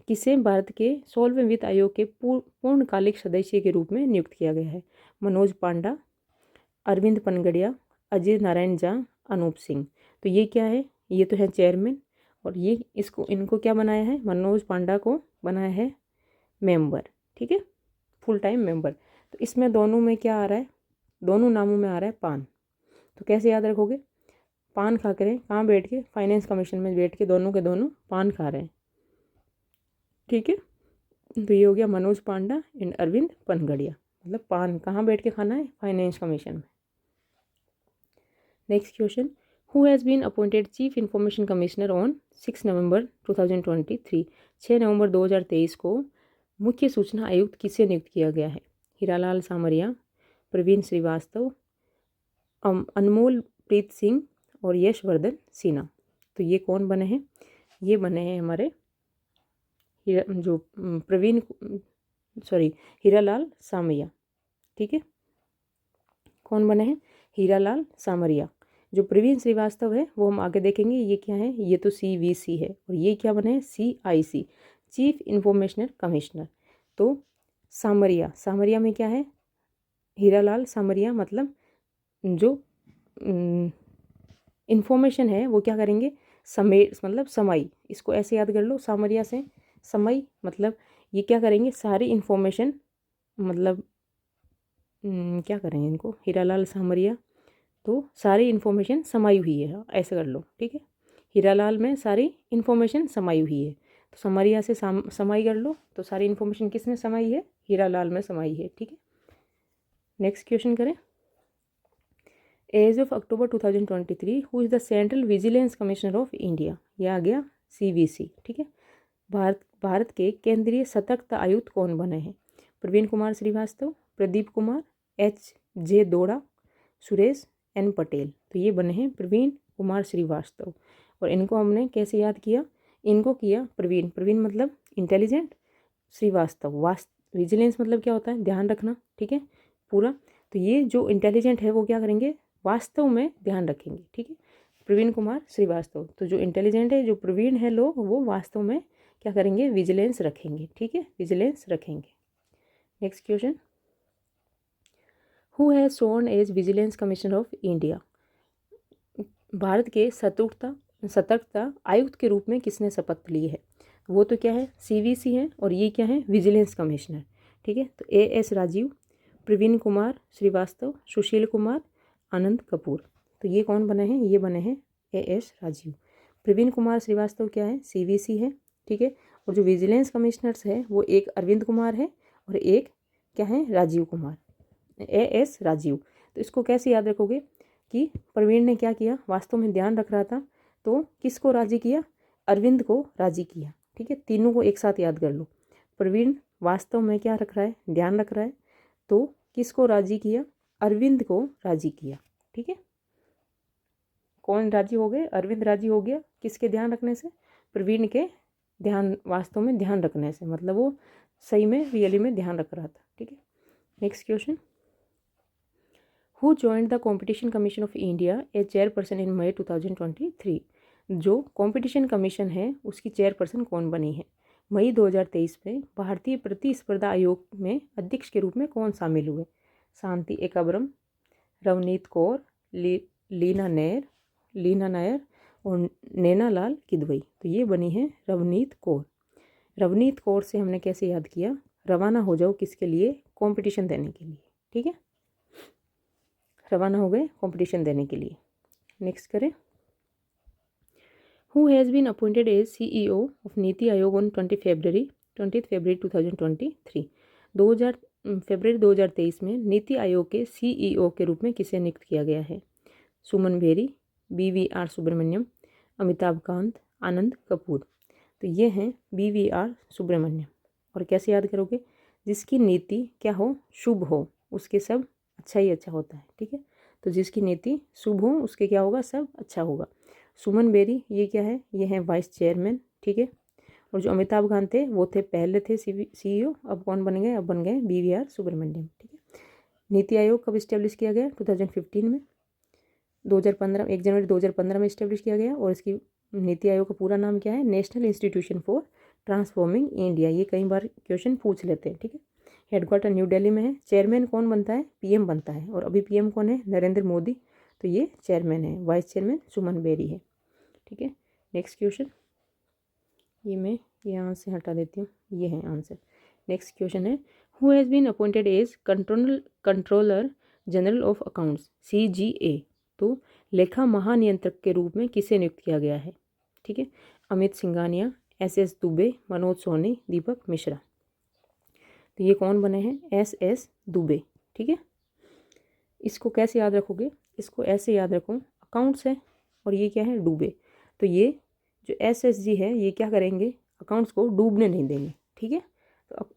किसे भारत के 16वें वित्त आयोग के पूर्णकालिक सदस्य के रूप में नियुक्त किया गया है? मनोज पांडा, अरविंद पनगड़िया, अजय नारायण झा, अनूप सिंह। तो ये क्या है? ये तो है चेयरमैन, और ये इनको क्या बनाया है? मनोज पांडा को बनाया है मेंबर। ठीक है, फुल टाइम मेंबर। तो इसमें दोनों में क्या आ रहा है? दोनों नामों में आ रहा है पान। तो कैसे याद रखोगे? पान खा कर कहाँ बैठ के? फाइनेंस कमीशन में बैठ के दोनों के दोनों पान खा रहे हैं। ठीक है, तो ये हो गया मनोज पांडा एंड अरविंद पनगड़िया, मतलब पान कहाँ बैठ के खाना है? फाइनेंस कमीशन में। Next question, who has been appointed chief information commissioner on 6 नवंबर 2023? 6 नवंबर 2023 को मुख्य सूचना आयुक्त किसे नियुक्त किया गया है? हीरालाल सामरिया, प्रवीण श्रीवास्तव, अनमोल प्रीत सिंह और यशवर्धन सिन्हा। तो ये कौन बने हैं? ये बने हैं हमारे हीरालाल सामरिया। ठीक है, कौन बने हैं? हीरालाल सामरिया। जो प्रवीण श्रीवास्तव है वो हम आगे देखेंगे, ये क्या है? ये तो CVC है, और ये क्या बने हैं? CIC, chief informational commissioner. तो सामरिया में क्या है? हीरालाल सामरिया, मतलब जो इंफॉर्मेशन है वो क्या करेंगे? मतलब समाई, इसको ऐसे याद कर लो, सामरिया से समाई, मतलब ये क्या करेंगे? सारी इंफॉर्मेशन, मतलब क्या करेंगे इनको? हीरालाल सामरिया तो सारी इन्फॉर्मेशन समाई हुई है, ऐसे कर लो, ठीक है। हीरालाल में सारी इन्फॉर्मेशन समाई हुई है, तो समरिया से समाई कर लो। तो सारी इन्फॉर्मेशन किसमें समाई है? हीरालाल में समाई है, ठीक है। नेक्स्ट क्वेश्चन करें। As of October 2023 who is the central vigilance commissioner of India? ये आ गया CVC, ठीक है। भारत के केंद्रीय सतर्कता आयुक्त कौन बने हैं? Praveen Kumar Srivastava, Pradeep Kumar, HJ Doda, Suresh N Patel. तो ये बने हैं प्रवीण कुमार श्रीवास्तव। और इनको हमने कैसे याद किया? इनको किया प्रवीण मतलब इंटेलिजेंट, श्रीवास्तव विजिलेंस मतलब क्या होता है? ध्यान रखना, ठीक है पूरा। तो ये जो इंटेलिजेंट है वो क्या करेंगे? वास्तव में ध्यान रखेंगे, ठीक है। प्रवीण कुमार श्रीवास्तव। तो जो इंटेलिजेंट है, जो प्रवीण है लोग, वो वास्तव में क्या करेंगे? विजिलेंस रखेंगे, ठीक है, विजिलेंस रखेंगे। Next question, who has sworn as vigilance commissioner of India? Bharat के सतर्कता आयुक्त के रूप में किसने शपथ ली है? वो तो क्या है? CVC है, और ये क्या है? विजिलेंस कमिश्नर, ठीक है। तो AS राजीव, प्रवीण कुमार श्रीवास्तव, सुशील कुमार, आनंद कपूर। तो ये कौन बने हैं? ये बने हैं AS राजीव। प्रवीण कुमार श्रीवास्तव क्या है? CVC है, ठीक है। और जो विजिलेंस कमिश्नर्स है वो एक अरविंद कुमार है और एक क्या है? राजीव कुमार, AS राजीव। तो इसको कैसे याद रखोगे कि प्रवीण ने क्या किया? वास्तव में ध्यान रख रहा था, तो किसको राजी किया? अरविंद को राजी किया, ठीक है। तीनों को एक साथ याद कर लो। प्रवीण वास्तव में क्या रख रहा है? ध्यान रख रहा है, तो किसको राजी किया? अरविंद को राजी किया, ठीक है। कौन राजी हो गए? अरविंद राजी हो गया, किसके ध्यान रखने से? प्रवीण के ध्यान, वास्तव में ध्यान रखने से, मतलब वो सही में रियली में ध्यान रख रहा था, ठीक है। Next question, who joined the Competition Commission of India as chairperson in May 2023? जो कॉम्पिटिशन कमीशन है उसकी चेयरपर्सन कौन बनी है? मई 2023 में भारतीय प्रतिस्पर्धा आयोग में अध्यक्ष के रूप में कौन शामिल हुए? शांति एकाब्रम, रवनीत कौर, लीना नायर और नैनालाल किदवई। तो ये बनी है रवनीत कौर। रवनीत कौर से हमने कैसे याद किया? रवाना हो जाओ किसके लिए? कंपटीशन देने के लिए, ठीक है। रवाना हो गए कंपटीशन देने के लिए। नेक्स्ट करें, who has been appointed as CEO of NITI Aayog on 20 फरवरी 2023? 2000 फरवरी 2023 में नीति आयोग के CEO के रूप में किसे नियुक्त किया गया है? सुमन बेरी, BVR सुब्रमण्यम, अमिताभ कांत, आनंद कपूर। तो ये हैं BVR सुब्रमण्यम। और कैसे याद करोगे? जिसकी नीति क्या हो? शुभ हो, उसके सब अच्छा ही अच्छा होता है, ठीक है। तो जिसकी नीति शुभ हो उसके क्या होगा? सब अच्छा होगा। सुमन बेरी ये क्या है? ये है वाइस चेयरमैन, ठीक है। और जो अमिताभ कांत थे वो पहले थे CEO, अब कौन बन गए? अब बन गए BVR सुब्रमण्यम, ठीक है। नीति आयोग कब इस्टेब्लिश किया गया? 2015 में, 2015 1 जनवरी 2015 में इस्टेब्लिश किया गया। और इसकी नीति आयोग का पूरा नाम क्या है? National institution for transforming India. ये कई बार क्वेश्चन पूछ लेते हैं, ठीक है। हेडक्वार्टर न्यू दिल्ली में है। चेयरमैन कौन बनता है? PM बनता है। और अभी PM कौन है? नरेंद्र मोदी। तो ये चेयरमैन है। वाइस चेयरमैन सुमन बेरी है, ठीक है। नेक्स्ट क्वेश्चन, ये मैं यहाँ से हटा देती हूँ, ये है आंसर। नेक्स्ट क्वेश्चन है, who has been appointed as controller general of accounts CGA? तो लेखा महानियंत्रक के रूप में किसे नियुक्त किया गया है? ठीक है, अमित सिंघानिया, SS दुबे, मनोज सोनी, दीपक मिश्रा। तो ये कौन बने हैं? SS दुबे, ठीक है। इसको कैसे याद रखोगे? इसको ऐसे याद रखो, अकाउंट्स है और ये क्या है? डूबे। तो ये जो SSG है ये क्या करेंगे? अकाउंट्स को डूबने नहीं देंगे, ठीक है। तो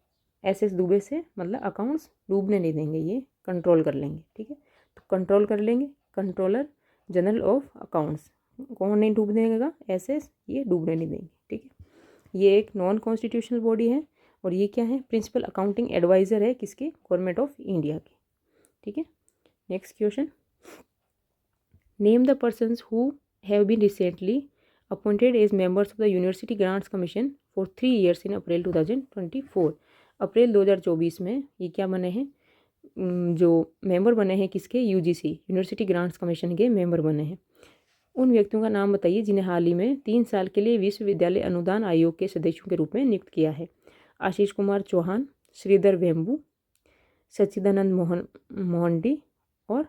SS दुबे से मतलब अकाउंट्स डूबने नहीं देंगे, ये कंट्रोल कर लेंगे, ठीक है। तो कंट्रोल कर लेंगे, कंट्रोलर जनरल ऑफ अकाउंट्स। कौन नहीं डूबने देगा? SS, ये डूबने नहीं देंगे, ठीक है। ये एक नॉन कॉन्स्टिट्यूशनल बॉडी है और ये क्या है? प्रिंसिपल अकाउंटिंग एडवाइज़र है किसके? गवर्नमेंट ऑफ इंडिया के, ठीक है। Next question, name the persons who have been recently appointed as members of the university grants commission for 3 years in April 2024। अप्रैल 2024 में ये क्या बने हैं? जो मेंबर बने हैं किसके? UGC यूनिवर्सिटी ग्रांट्स कमीशन के मेंबर बने हैं। उन व्यक्तियों का नाम बताइए जिन्हें हाल ही में 3 साल के लिए विश्वविद्यालय अनुदान आयोग के सदस्यों के रूप में नियुक्त किया है। आशीष कुमार चौहान, श्रीधर वेम्बू, सच्चिदानंद मोहंडी और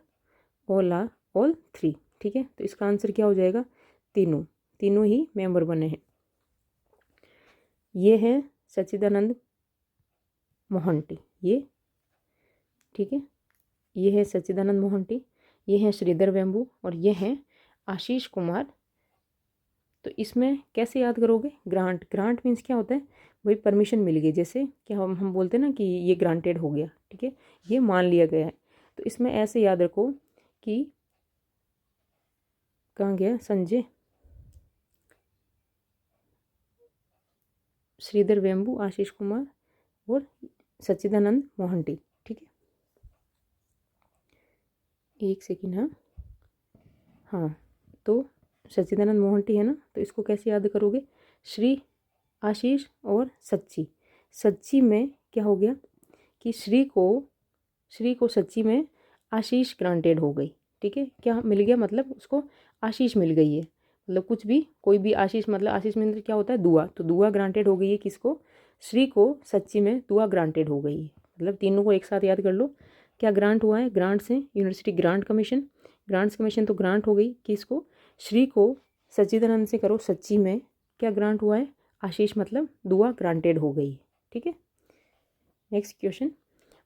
ऑल 3, ठीक है। तो इसका आंसर क्या हो जाएगा, तीनों ही मेंबर बने हैं। ये है सच्चिदानंद मोहंती, ये ठीक है, ये है सच्चिदानंद मोहंती, ये है श्रीधर वेम्बू और ये है आशीष कुमार। तो इसमें कैसे याद करोगे, ग्रांट मीन्स क्या होता है, वही परमिशन मिल गई, जैसे कि हम बोलते हैं ना कि ये ग्रांटेड हो गया, ठीक है, ये मान लिया गया है। तो इसमें ऐसे याद रखो कि कहाँ गया संजय, श्रीधर वेम्बू, आशीष कुमार और सच्चिदानंद मोहंती, ठीक है। एक सेकेंड, हाँ तो सच्चिदानंद मोहंती है ना, तो इसको कैसे याद करोगे, श्री, आशीष और सच्ची में क्या हो गया कि श्री को सच्ची में आशीष ग्रांटेड हो गई, ठीक है। क्या मिल गया, मतलब उसको आशीष मिल गई है, मतलब कुछ भी कोई भी आशीष, मतलब आशीष में क्या होता है, दुआ, तो दुआ ग्रांटेड हो गई है किसको, श्री को सच्ची में दुआ ग्रांटेड हो गई है। मतलब तीनों को एक साथ याद कर लो, क्या ग्रांट हुआ है, ग्रांट्स हैं, university grant commission, grants commission तो ग्रांट हो गई किसको, श्री को, सच्चिदानंद से करो सच्ची में क्या ग्रांट हुआ है, आशीष, मतलब दुआ ग्रांटेड हो गई, ठीक है। Next question,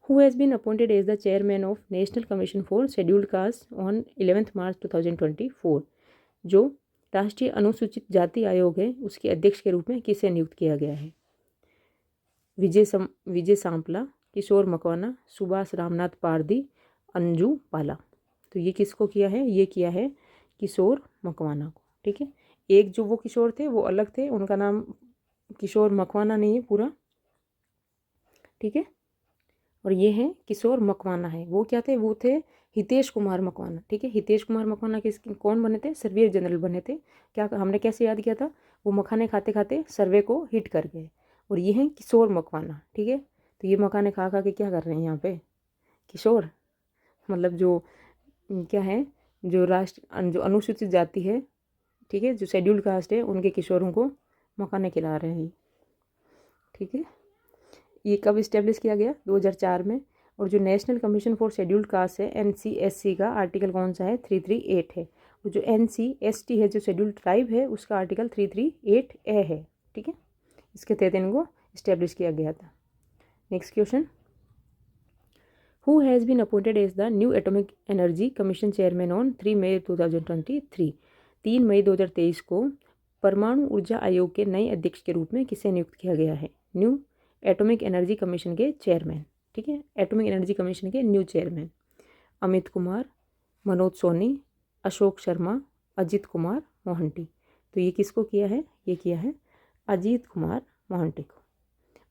who has been appointed as the chairman of national commission for scheduled caste on 11 March 2024। जो राष्ट्रीय अनुसूचित जाति आयोग है उसके अध्यक्ष के रूप में किसे नियुक्त किया गया है, विजय सांपला, किशोर मकवाना, सुभाष रामनाथ पारदी, अंजू पाला। तो ये किसको किया है, ये किया है किशोर मकवाना को, ठीक है। एक जो वो किशोर थे वो अलग थे, उनका नाम किशोर मकवाना नहीं है पूरा, ठीक है। और ये है किशोर मकवाना है, वो क्या थे, वो थे हितेश कुमार मकवाना, ठीक है। हितेश कुमार मकवाना कौन बने थे, सर्वेयर जनरल बने थे। क्या हमने कैसे याद किया था, वो मखाने खाते खाते सर्वे को हिट कर गए। और ये हैं किशोर मकवाना, ठीक है। तो ये मखाने खा खा के क्या कर रहे हैं यहाँ पे, किशोर, मतलब जो क्या है, जो अनुसूचित जाति है, ठीक है, जो शेड्यूल्ड कास्ट है, उनके किशोरों को मखाने खिला रहे हैं, ठीक है। ये कब इस्टेब्लिश किया गया, 2004 में। और जो national commission for scheduled cast है NCSC का आर्टिकल कौन सा है, 338 है। और जो NCST है, जो शेड्यूल्ड ट्राइब है, उसका आर्टिकल 338A है, ठीक है। इसके तहत इनको इस्टेब्लिश किया गया था। Next question, who has been appointed as the new atomic energy commission chairman on 3 मई 2023। 3 मई 2023 को परमाणु ऊर्जा आयोग के नए अध्यक्ष के रूप में किसे नियुक्त किया गया है, न्यू एटॉमिक एनर्जी कमीशन के चेयरमैन, ठीक है, एटॉमिक एनर्जी कमीशन के न्यू चेयरमैन, अमित कुमार, मनोज सोनी, अशोक शर्मा, अजीत कुमार मोहंती। तो ये किसको किया है, ये किया है अजीत कुमार मोहंती को।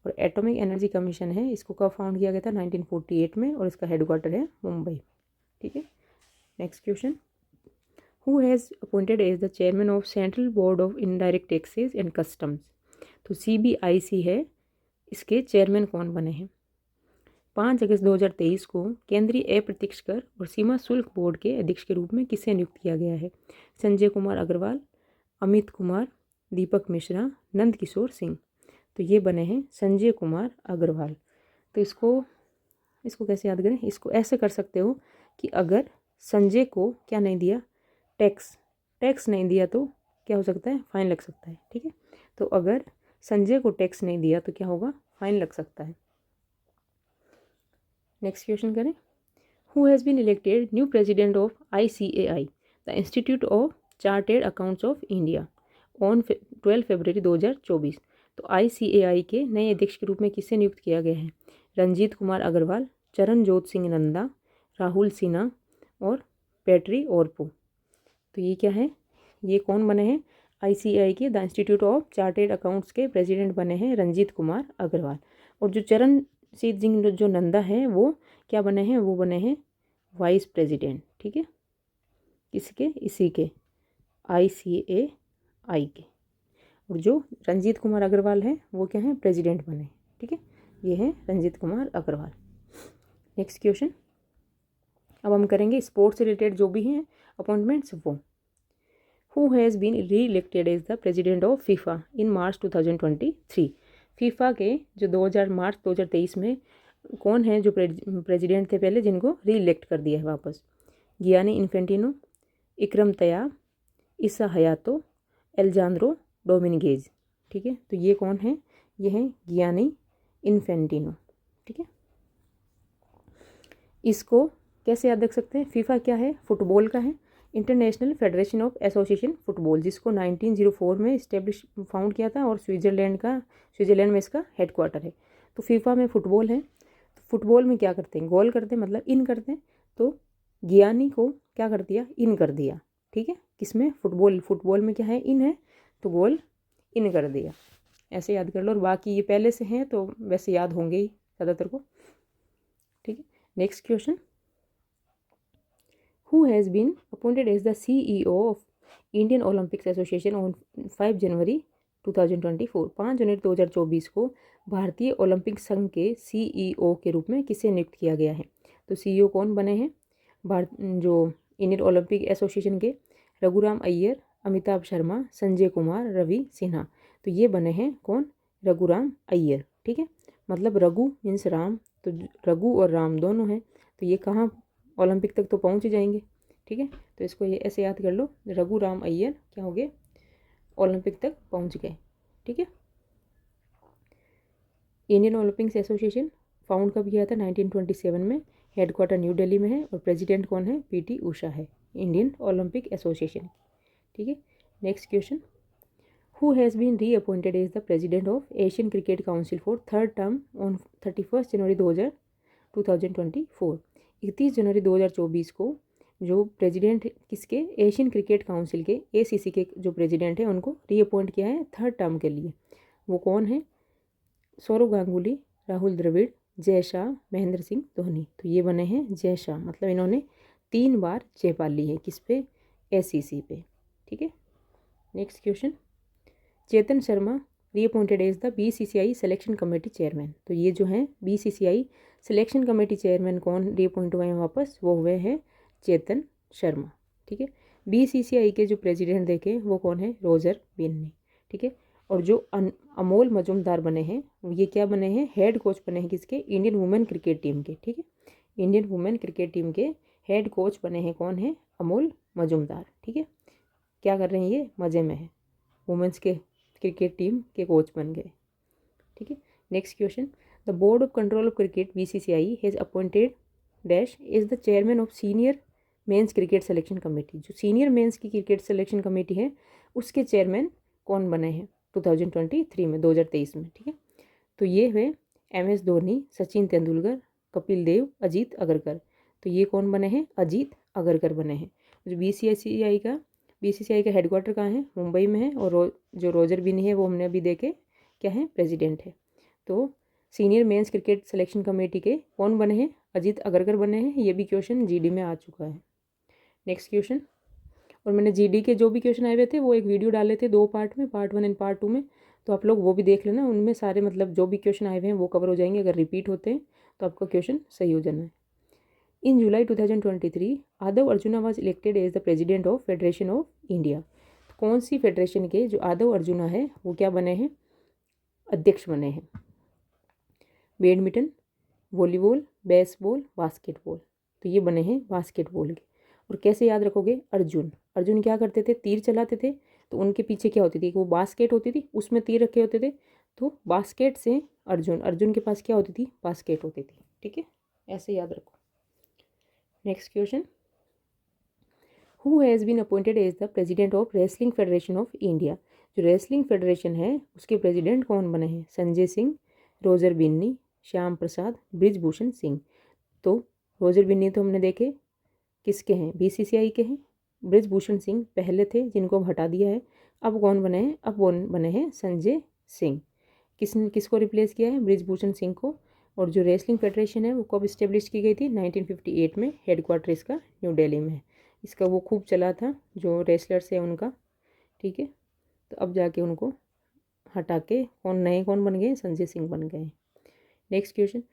और एटॉमिक एनर्जी कमीशन है, इसको कब फाउंड किया गया था, 1948 में, और इसका हेडक्वार्टर है मुंबई, ठीक है। Next question, who has appointed as the chairman of central board of indirect taxes and customs. तो CBIC है, इसके चेयरमैन कौन बने हैं। 5 अगस्त 2023 को केंद्रीय अप्रत्यक्ष कर और सीमा शुल्क बोर्ड के अध्यक्ष के रूप में किसे नियुक्त किया गया है, संजय कुमार अग्रवाल, अमित कुमार, दीपक मिश्रा, नंद किशोर सिंह। तो ये बने हैं संजय कुमार अग्रवाल। तो इसको कैसे याद करें, इसको ऐसे कर सकते हो कि अगर संजय को क्या नहीं दिया, टैक्स नहीं दिया तो क्या हो सकता है, फाइन लग सकता है, ठीक है। तो अगर संजय को टैक्स नहीं दिया तो क्या होगा, फाइन लग सकता है। नेक्स्ट क्वेश्चन करें, who has been elected new president of ICAI the institute of chartered accounts of India on 12 February 2024। तो ICAI के नए अध्यक्ष के रूप में किसे नियुक्त किया गया है, रंजीत कुमार अग्रवाल, चरणजोत सिंह नंदा, राहुल सिन्हा और पैट्री ओरपो। तो ये क्या है, ये कौन बने हैं, ICAI के the institute of chartered accounts के प्रेसिडेंट बने हैं रंजीत कुमार अग्रवाल। और जो चरणजीत सिंह जो नंदा है वो क्या बने हैं, वो बने हैं वाइस प्रेसिडेंट, ठीक है, किसके, इसी के ICAI के। और जो रंजीत कुमार अग्रवाल है वो क्या है, प्रेसिडेंट बने, ठीक है, ये है रंजीत कुमार अग्रवाल। नेक्स्ट क्वेश्चन, अब हम करेंगे स्पोर्ट्स से रिलेटेड जो भी हैं अपॉइंटमेंट्स वो। हु हैज़ बीन री elected as the president of FIFA in March 2023। FIFA के जो मार्च 2023 में कौन है जो प्रेसिडेंट थे पहले, जिनको री इलेक्ट कर दिया है वापस, गियानी इन्फेंटिनो, इकरम तैयाब, ईसा हयातो, एल्जांद्रो डोमिनिगेज। ठीक है, तो ये कौन है? ये है गियानी इन्फेंटिनो। ठीक है, इसको कैसे याद रख सकते हैं? फीफा क्या है? फुटबॉल का है, international federation of association football, जिसको 1904 में इस्टेब्लिश फाउंड किया था और स्विट्ज़रलैंड में इसका हेडक्वार्टर है। तो फीफा में फुटबॉल है, तो फुटबॉल में क्या करते हैं? गोल करते हैं, मतलब इन करते हैं। तो गियानी को क्या कर दिया? इन कर दिया। ठीक है, किसमें? फुटबॉल में क्या है? इन है, तो गोल इन कर दिया। ऐसे याद कर लो, और बाकी ये पहले से हैं तो वैसे याद होंगे ही ज़्यादातर को। ठीक है, next question, who has been appointed as the CEO of Indian Olympics Association on 5 जनवरी 2024? 5 जनवरी 2024 को भारतीय ओलंपिक संघ के CEO के रूप में किसे नियुक्त किया गया है? तो CEO कौन बने हैं जो इंडियन ओलंपिक एसोसिएशन के? रघुराम अय्यर, अमिताभ शर्मा, संजय कुमार, रवि सिन्हा। तो ये बने हैं कौन? रघुराम अय्यर। ठीक है, मतलब रघु मीन्स राम, तो रघु और राम दोनों हैं, तो ये कहाँ ओलंपिक तक तो पहुंच ही जाएंगे। ठीक है, तो इसको ये ऐसे याद कर लो, रघुराम अय्यर क्या हो गए? ओलंपिक तक पहुंच गए। ठीक है, इंडियन ओलंपिक्स एसोसिएशन फाउंड कब किया था? 1927 में, हेडक्वार्टर न्यू दिल्ली में है, और प्रेसिडेंट कौन है? PT उषा है, इंडियन ओलंपिक एसोसिएशन। ठीक है, next question, who has been reappointed as the president of Asian cricket council for third term on 31 जनवरी 2024? 31 जनवरी 2024 को जो प्रेसिडेंट किसके? एशियन क्रिकेट काउंसिल के, ACC के जो प्रेसिडेंट हैं उनको रीअपॉइंट किया है थर्ड टर्म के लिए। वो कौन है? सौरव गांगुली, राहुल द्रविड़, जय शाह, महेंद्र सिंह धोनी। तो ये बने हैं जय शाह, मतलब इन्होंने 3 बार जय पाल ली है। किस पे? ACC पे। ठीक है, next question, Chetan Sharma reappointed as the BCCI selection committee chairman. तो ये जो है BCCI सिलेक्शन कमेटी चेयरमैन कौन रीअपॉइंट हुए हैं वापस? वो हुए हैं चेतन शर्मा। ठीक है, BCCI के जो प्रेसिडेंट देखे वो कौन है? रोजर बिन्नी। ठीक है, और जो अमोल मजुमदार बने हैं ये क्या बने हैं? हेड कोच बने हैं किसके? इंडियन वुमेन क्रिकेट टीम के। ठीक है, इंडियन वुमेन क्रिकेट टीम के हेड कोच बने हैं कौन है? अमोल मजुमदार। ठीक है, क्या कर रहे हैं ये? मज़े में है, वुमेन्स के क्रिकेट टीम के कोच बन गए। ठीक है, next question, the board of control of cricket BCCI has appointed dash is the chairman of senior men's cricket selection committee. जो सीनियर मेंस की क्रिकेट सिलेक्शन कमेटी है उसके चेयरमैन कौन बने हैं 2023 में, 2023 में। ठीक है, तो ये है MS धोनी, सचिन तेंदुलकर, कपिल देव, अजीत अगरकर। तो ये कौन बने हैं? अजीत अगरकर बने हैं। जो BCCI का हेडक्वार्टर कहाँ है? मुंबई में है, और जो रोजर बिनी है वो हमने अभी देखे क्या है? प्रेसिडेंट है। तो senior men's cricket selection committee के कौन बने हैं? अजीत अगरकर बने हैं। ये भी क्वेश्चन GD में आ चुका है। नेक्स्ट क्वेश्चन, और मैंने GD के जो भी क्वेश्चन आए हुए थे वो एक वीडियो डाले थे 2 पार्ट में, पार्ट 1 एंड पार्ट 2 में, तो आप लोग वो भी देख लेना। उनमें सारे मतलब जो भी क्वेश्चन आए हुए हैं वो कवर हो जाएंगे। अगर रिपीट होते हैं तो आपका क्वेश्चन सही हो जाना है। इन जुलाई 2023 आदव अर्जुना was elected as the president of federation of India. कौन सी फेडरेशन के जो आदव अर्जुना है वो क्या बने हैं? अध्यक्ष बने हैं। Badminton, volleyball, baseball, basketball. तो ये बने हैं बास्केटबॉल के। और कैसे याद रखोगे? अर्जुन क्या करते थे? तीर चलाते थे, तो उनके पीछे क्या होती थी? वो बास्केट होती थी, उसमें तीर रखे होते थे, तो बास्केट से अर्जुन के पास क्या होती थी? बास्केट होती थी। ठीक है, ऐसे याद रखो। Next question, who has been appointed as the president of wrestling federation of India. जो रेसलिंग फेडरेशन है उसके प्रेसिडेंट कौन बने हैं? संजय सिंह, रोजर बिन्नी, श्याम प्रसाद, ब्रिजभूषण सिंह। तो रोजर बिन्नी तो हमने देखे किसके हैं? BCCI के हैं। ब्रिजभूषण सिंह पहले थे जिनको अब हटा दिया है। अब कौन बने हैं? अब वो बने हैं संजय सिंह। किसको रिप्लेस किया है? ब्रिजभूषण सिंह को। और जो रेसलिंग फेडरेशन है वो कब इस्टेब्लिश की गई थी? 1958 में, हेडक्वार्टर इसका न्यू दिल्ली में है। इसका वो खूब चला था जो रेसलर्स है उनका। ठीक है, तो अब जाके उनको हटा के कौन बन गए? संजय सिंह बन गए। Next question,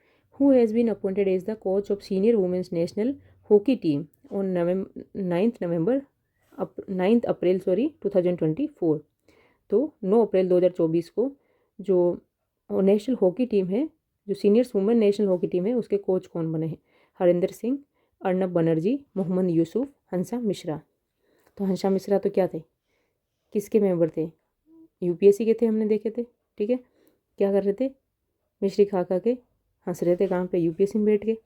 who has been appointed as the coach of senior women's national hockey team on 9 April 2024। तो 9 अप्रैल 2024 को जो नेशनल हॉकी टीम है, जो seniors women national hockey team है उसके कोच कौन बने हैं? हरिंदर सिंह, अर्नब बनर्जी, मोहम्मद यूसुफ, हंसा मिश्रा। तो हंसा मिश्रा तो क्या थे, किसके मेंबर थे, यूपीएससी के थे, हमने देखे थे। ठीक है, क्या कर रहे थे, मिश्री खा खा के हंस रहे थे, कहाँ पे, यूपीएससी में बैठ के।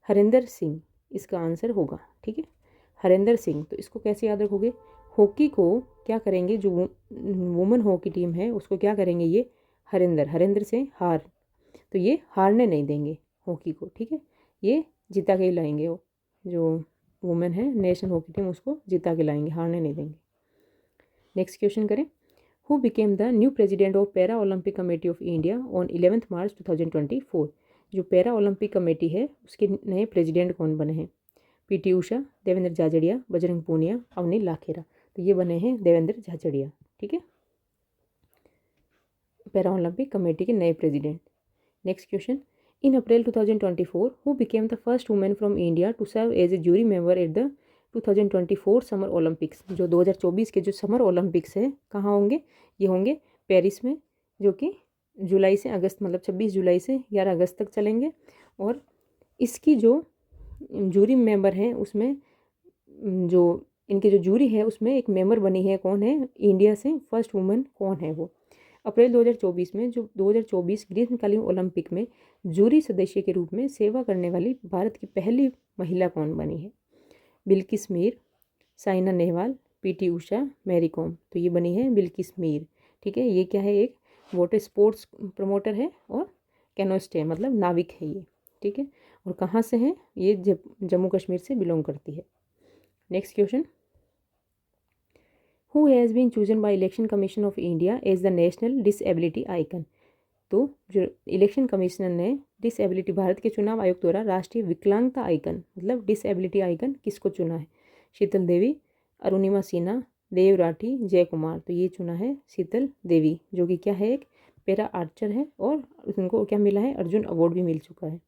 हरिंदर सिंह इसका आंसर होगा। ठीक है, हरिंदर सिंह। तो इसको कैसे याद रखोगे, हॉकी को क्या करेंगे, जो वुमेन हॉकी टीम है उसको क्या करेंगे, ये हरिंदर से हार, तो ये हारने नहीं देंगे हॉकी को। ठीक है, ये जिता के ही लाएंगे, वो जो वुमेन है नेशनल हॉकी टीम उसको जिता के लाएंगे, हारने नहीं देंगे। नेक्स्ट क्वेश्चन करें, who became the new president of para Olympic committee of India on 11 March 2024। जो पैरा ओलंपिक कमेटी है उसके नए प्रेसिडेंट कौन बने हैं, पीटी उषा, देवेंद्र झाझड़िया, बजरंग पूनिया, अवनील लाखेरा। तो ये बने हैं देवेंद्र झाझड़िया। ठीक है, पैरा ओलंपिक कमेटी के नए president. Next question, in April 2024 who became the first women from India to serve as a jury member at the 2024 summer Olympics. जो 2024 के जो समर ओलंपिक्स है कहाँ होंगे, ये होंगे पेरिस में, जो कि जुलाई से अगस्त, मतलब 26 जुलाई से 11 अगस्त तक चलेंगे। और इसकी जो जूरी मेंबर हैं उसमें जो इनकी जो जूरी है उसमें एक मेंबर बनी है, कौन है, इंडिया से फर्स्ट वुमेन कौन है वो। अप्रैल 2024 में जो 2024 ग्रीष्मकालीन ओलंपिक में जूरी सदस्य के रूप में सेवा करने वाली भारत की पहली महिला कौन बनी है, Bilkis Mir, Saina Nehwal, PT Usha, Mary com. तो ये बनी है बिल्किस मीर। ठीक है, ये क्या है, एक वाटर स्पोर्ट्स प्रमोटर है और कैनोस्ट है, मतलब नाविक है ये। ठीक है, और कहाँ से है ये, जम्मू कश्मीर से बिलोंग करती है। Next question, who has been chosen by election commission of India as the national disability icon. तो जो इलेक्शन कमिश्नर ने डिसेबिलिटी, भारत के चुनाव आयोग द्वारा राष्ट्रीय विकलांगता आइकन मतलब डिसेबिलिटी आइकन किसको चुना है, शीतल देवी, अरुणिमा सिन्हा, देव राठी, जय कुमार। तो ये चुना है शीतल देवी, जो कि क्या है, एक पैरा आर्चर है और उनको क्या मिला है, अर्जुन अवार्ड भी मिल चुका है।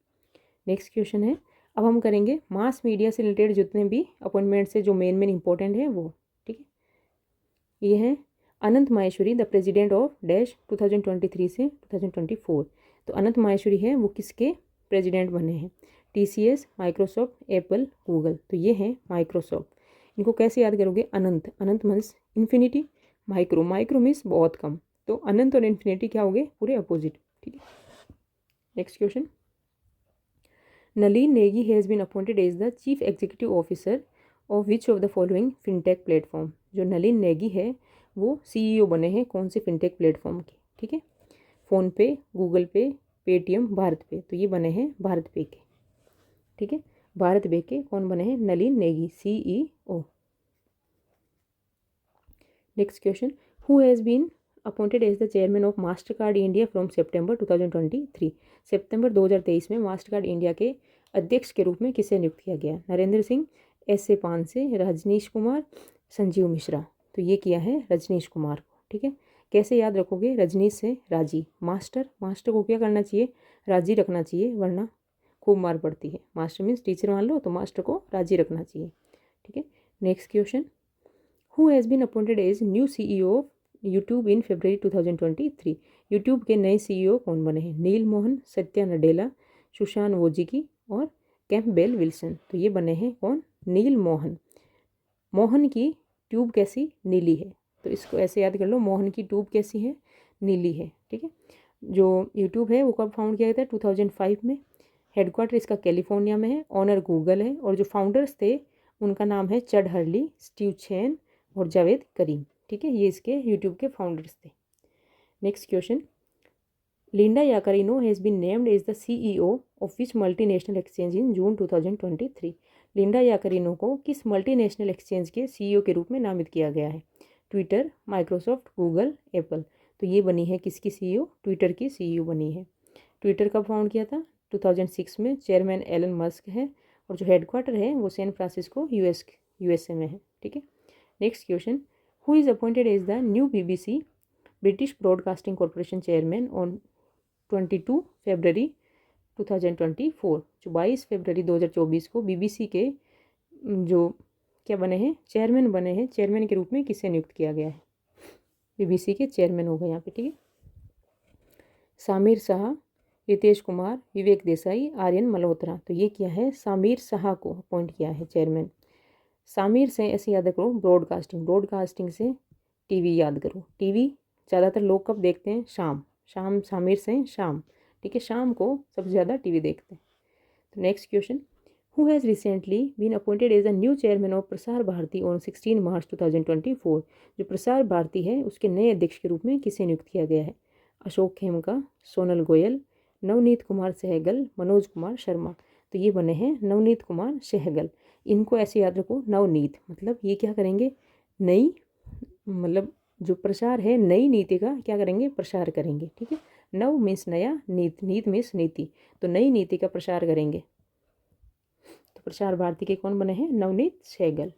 नेक्स्ट क्वेश्चन है, अब हम करेंगे मास मीडिया से रिलेटेड जितने भी अपॉइंटमेंट से जो मेन इंपॉर्टेंट है वो। ठीक है, ये है Anant Maheshwari the president of dash 2023 से 2024। तो अनंत माहेश्वरी है वो किसके प्रेसिडेंट बने हैं, टीसीएस, माइक्रोसॉफ्ट, एप्पल, गूगल। तो ये है माइक्रोसॉफ्ट। इनको कैसे याद करोगे, अनंत, अनंत मीन्स इन्फिनिटी, माइक्रो मीन्स बहुत कम। तो अनंत और इन्फिनिटी क्या हो गए, पूरे अपोजिट। ठीक है, next question, Nalin Negi has been appointed as the chief executive officer of which of the following fintech platform. जो नलिन नेगी है वो सीईओ बने हैं कौन से फिनटेक प्लेटफॉर्म के। ठीक है, फ़ोनपे, गूगल पे, पेटीएम, भारत पे। तो ये बने हैं भारत पे के। ठीक है, भारत पे के कौन बने हैं, Nalin Negi, CEO. Next question, who has been appointed as the chairman of Mastercard India from September 2023। सितंबर 2023 में मास्टर कार्ड इंडिया के अध्यक्ष के रूप में किसे नियुक्त किया गया, नरेंद्र सिंह, एस ए पानसे, रजनीश कुमार, संजीव मिश्रा। तो ये किया है रजनीश कुमार को। ठीक है, कैसे याद रखोगे, रजनीश से राजी, मास्टर को क्या करना चाहिए, राजी रखना चाहिए, वरना खूब मार पड़ती है। मास्टर मीन्स टीचर मान लो, तो मास्टर को राजी रखना चाहिए। ठीक है, next question, who has been appointed as new CEO of YouTube in February 2023। YouTube के नए सीईओ कौन बने हैं, नील मोहन, सत्या नडेला, सुशांत वोजिकी और कैम्पबेल विल्सन। तो ये बने हैं कौन, नील मोहन। मोहन की ट्यूब कैसी, नीली है। तो इसको ऐसे याद कर लो, मोहन की ट्यूब कैसी है, नीली है। ठीक है, जो यूट्यूब है वो कब फाउंड किया गया था, 2005 में। हेडक्वार्टर इसका कैलिफोर्निया में है, ऑनर गूगल है, और जो फाउंडर्स थे उनका नाम है चड हर्ली, स्टीव चैन और जावेद करीम। ठीक है, ये इसके यूट्यूब के फाउंडर्स थे। Next question, Linda Yaccarino has been named as the CEO of which multinational exchange in June 2023। Linda Yaccarino को किस मल्टीनेशनल एक्सचेंज के सीईओ के रूप में नामित किया गया है, ट्विटर, माइक्रोसॉफ्ट, गूगल, एप्पल। तो ये बनी है किसकी सीईओ, ट्विटर की सीईओ बनी है। ट्विटर कब फाउंड किया था, 2006 में। चेयरमैन एलन मस्क है और जो हेडक्वार्टर है वो सैन फ्रांसिस्को यूएसए में है। ठीक है, next question, who is appointed as the new BBC British Broadcasting Corporation chairman on 22 February 2024। जो 22 फरवरी 2024 को बीबीसी के जो क्या बने हैं, चेयरमैन बने हैं, चेयरमैन के रूप में किसे नियुक्त किया गया है, बीबीसी के चेयरमैन हो गए यहाँ पे। ठीक है, सामिर शाह, रितेश कुमार, विवेक देसाई, आर्यन मल्होत्रा। तो ये किया है, सामिर शाह को अपॉइंट किया है चेयरमैन। सामिर से ऐसे याद करो ब्रॉडकास्टिंग, ब्रॉडकास्टिंग से टीवी याद करो। टीवी ज़्यादातर लोग कब देखते हैं? शाम, शाम सामिर से शाम, ठीक है, शाम को सबसे ज़्यादा टीवी देखते हैं। तो next question, who has recently been appointed as a new chairman of Prasar Bharati on 16 मार्च 2024। जो प्रसार भारती है उसके नए अध्यक्ष के रूप में किसे नियुक्त किया गया है? अशोक खेमका, सोनल गोयल, नवनीत कुमार सहगल, मनोज कुमार शर्मा। तो ये बने हैं नवनीत कुमार सहगल। इनको ऐसे याद रखो, नवनीत मतलब ये क्या करेंगे? नई, मतलब जो प्रसार है नई नीति का क्या करेंगे? प्रसार करेंगे, ठीक है। नव मीन्स नया, नीत, नीत मीन्स नीति, तो नई नीति का प्रसार करेंगे। तो प्रसार भारती के कौन बने हैं? Navneet Sehgal.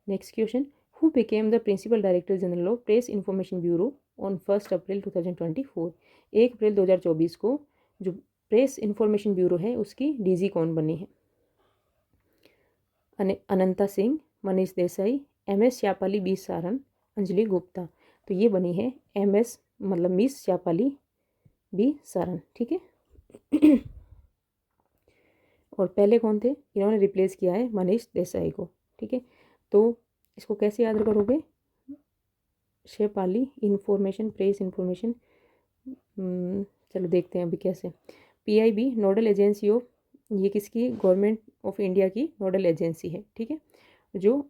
Next question, who became the principal director general of press information bureau on 1 अप्रैल 2024। 1 अप्रैल 2024 को जो प्रेस इंफॉर्मेशन ब्यूरो है उसकी डीजी कौन बनी है? अनंता सिंह, मनीष देसाई, MS श्यापाली, बी सारन, अंजलि गुप्ता। तो ये बनी है MS मतलब मिस श्यापाली बी सारन, ठीक है। और पहले कौन थे? इन्होंने रिप्लेस किया है मनीष देसाई को, ठीक है। तो इसको कैसे याद करोगे? श्यापाली इंफॉर्मेशन, प्रेस इंफॉर्मेशन, चलो देखते हैं अभी कैसे। PIB नोडल एजेंसी ऑफ, ये किसकी? गवर्नमेंट ऑफ इंडिया की नोडल एजेंसी है, ठीक है, जो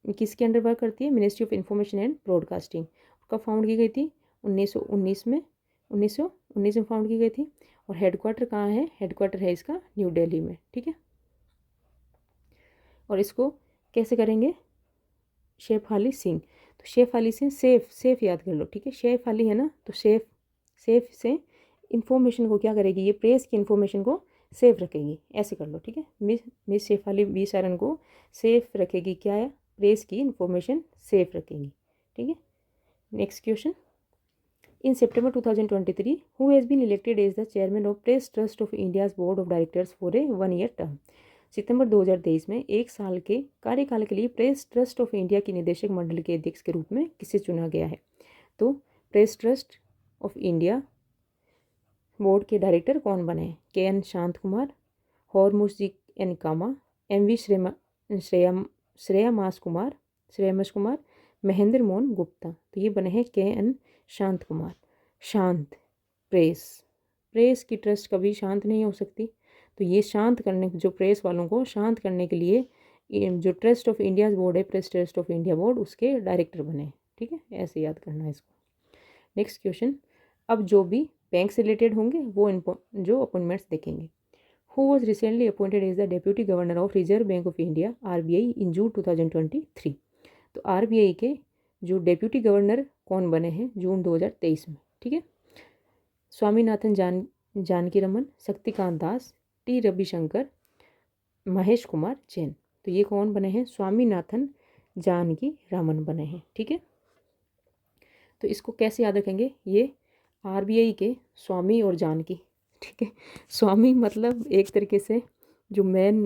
किसके अंडर वर्क करती है? Ministry of information and broadcasting. कब फाउंड की गई थी? 1919 में, 1919 में फाउंड की गई थी। और हेडक्वार्टर कहाँ है? हेडक्वार्टर है इसका न्यू दिल्ली में, ठीक है। और इसको कैसे करेंगे? शेफाली सिंह। तो शेफाली सिंह, सेफ, सेफ याद कर लो, ठीक है। शेफाली है ना, तो सेफ, सेफ से इंफॉर्मेशन को क्या करेगी? ये प्रेस की इंफॉर्मेशन को सेफ रखेगी, ऐसे कर लो, ठीक है। मिस शेफाली बी सारन को सेफ रखेगी, क्या है? प्रेस की इंफॉर्मेशन सेफ रखेगी, ठीक है। Next question, in September 2023 who has been elected as the chairman of Press Trust of India's board of directors for a 1 year term. सितंबर 2023 में 1 साल के कार्यकाल के लिए प्रेस ट्रस्ट ऑफ इंडिया की निदेशक मंडल के अध्यक्ष के रूप में किसे चुना गया है? तो press Trust of India board के डायरेक्टर कौन बने हैं? KN शांत कुमार, हॉर्मुसजी एन कामा, MV श्रेयामास कुमार, महेंद्र मोहन गुप्ता। तो ये बने हैं KN शांत कुमार। शांत, प्रेस, प्रेस की ट्रस्ट कभी शांत नहीं हो सकती, तो ये शांत करने, जो प्रेस वालों को शांत करने के लिए जो ट्रस्ट ऑफ इंडिया बोर्ड है, press Trust of India board, उसके डायरेक्टर बने, ठीक है। ऐसे याद करना है इसको। नेक्स्ट क्वेश्चन, अब जो भी बैंक से रिलेटेड होंगे वो जो अपॉइंटमेंट्स देखेंगे। Who was recently appointed as the deputy governor of Reserve Bank of India RBI in June 2023। तो RBI के जो डेप्यूटी गवर्नर कौन बने हैं जून 2023 में, ठीक है? स्वामीनाथन जानकी रमन, शक्तिकांत दास, T रविशंकर, महेश कुमार जैन। तो ये कौन बने हैं? स्वामीनाथन जानकी रमन बने हैं, ठीक है। तो इसको कैसे याद रखेंगे? ये RBI के स्वामी और जानकी, ठीक है। स्वामी मतलब एक तरीके से जो मेन,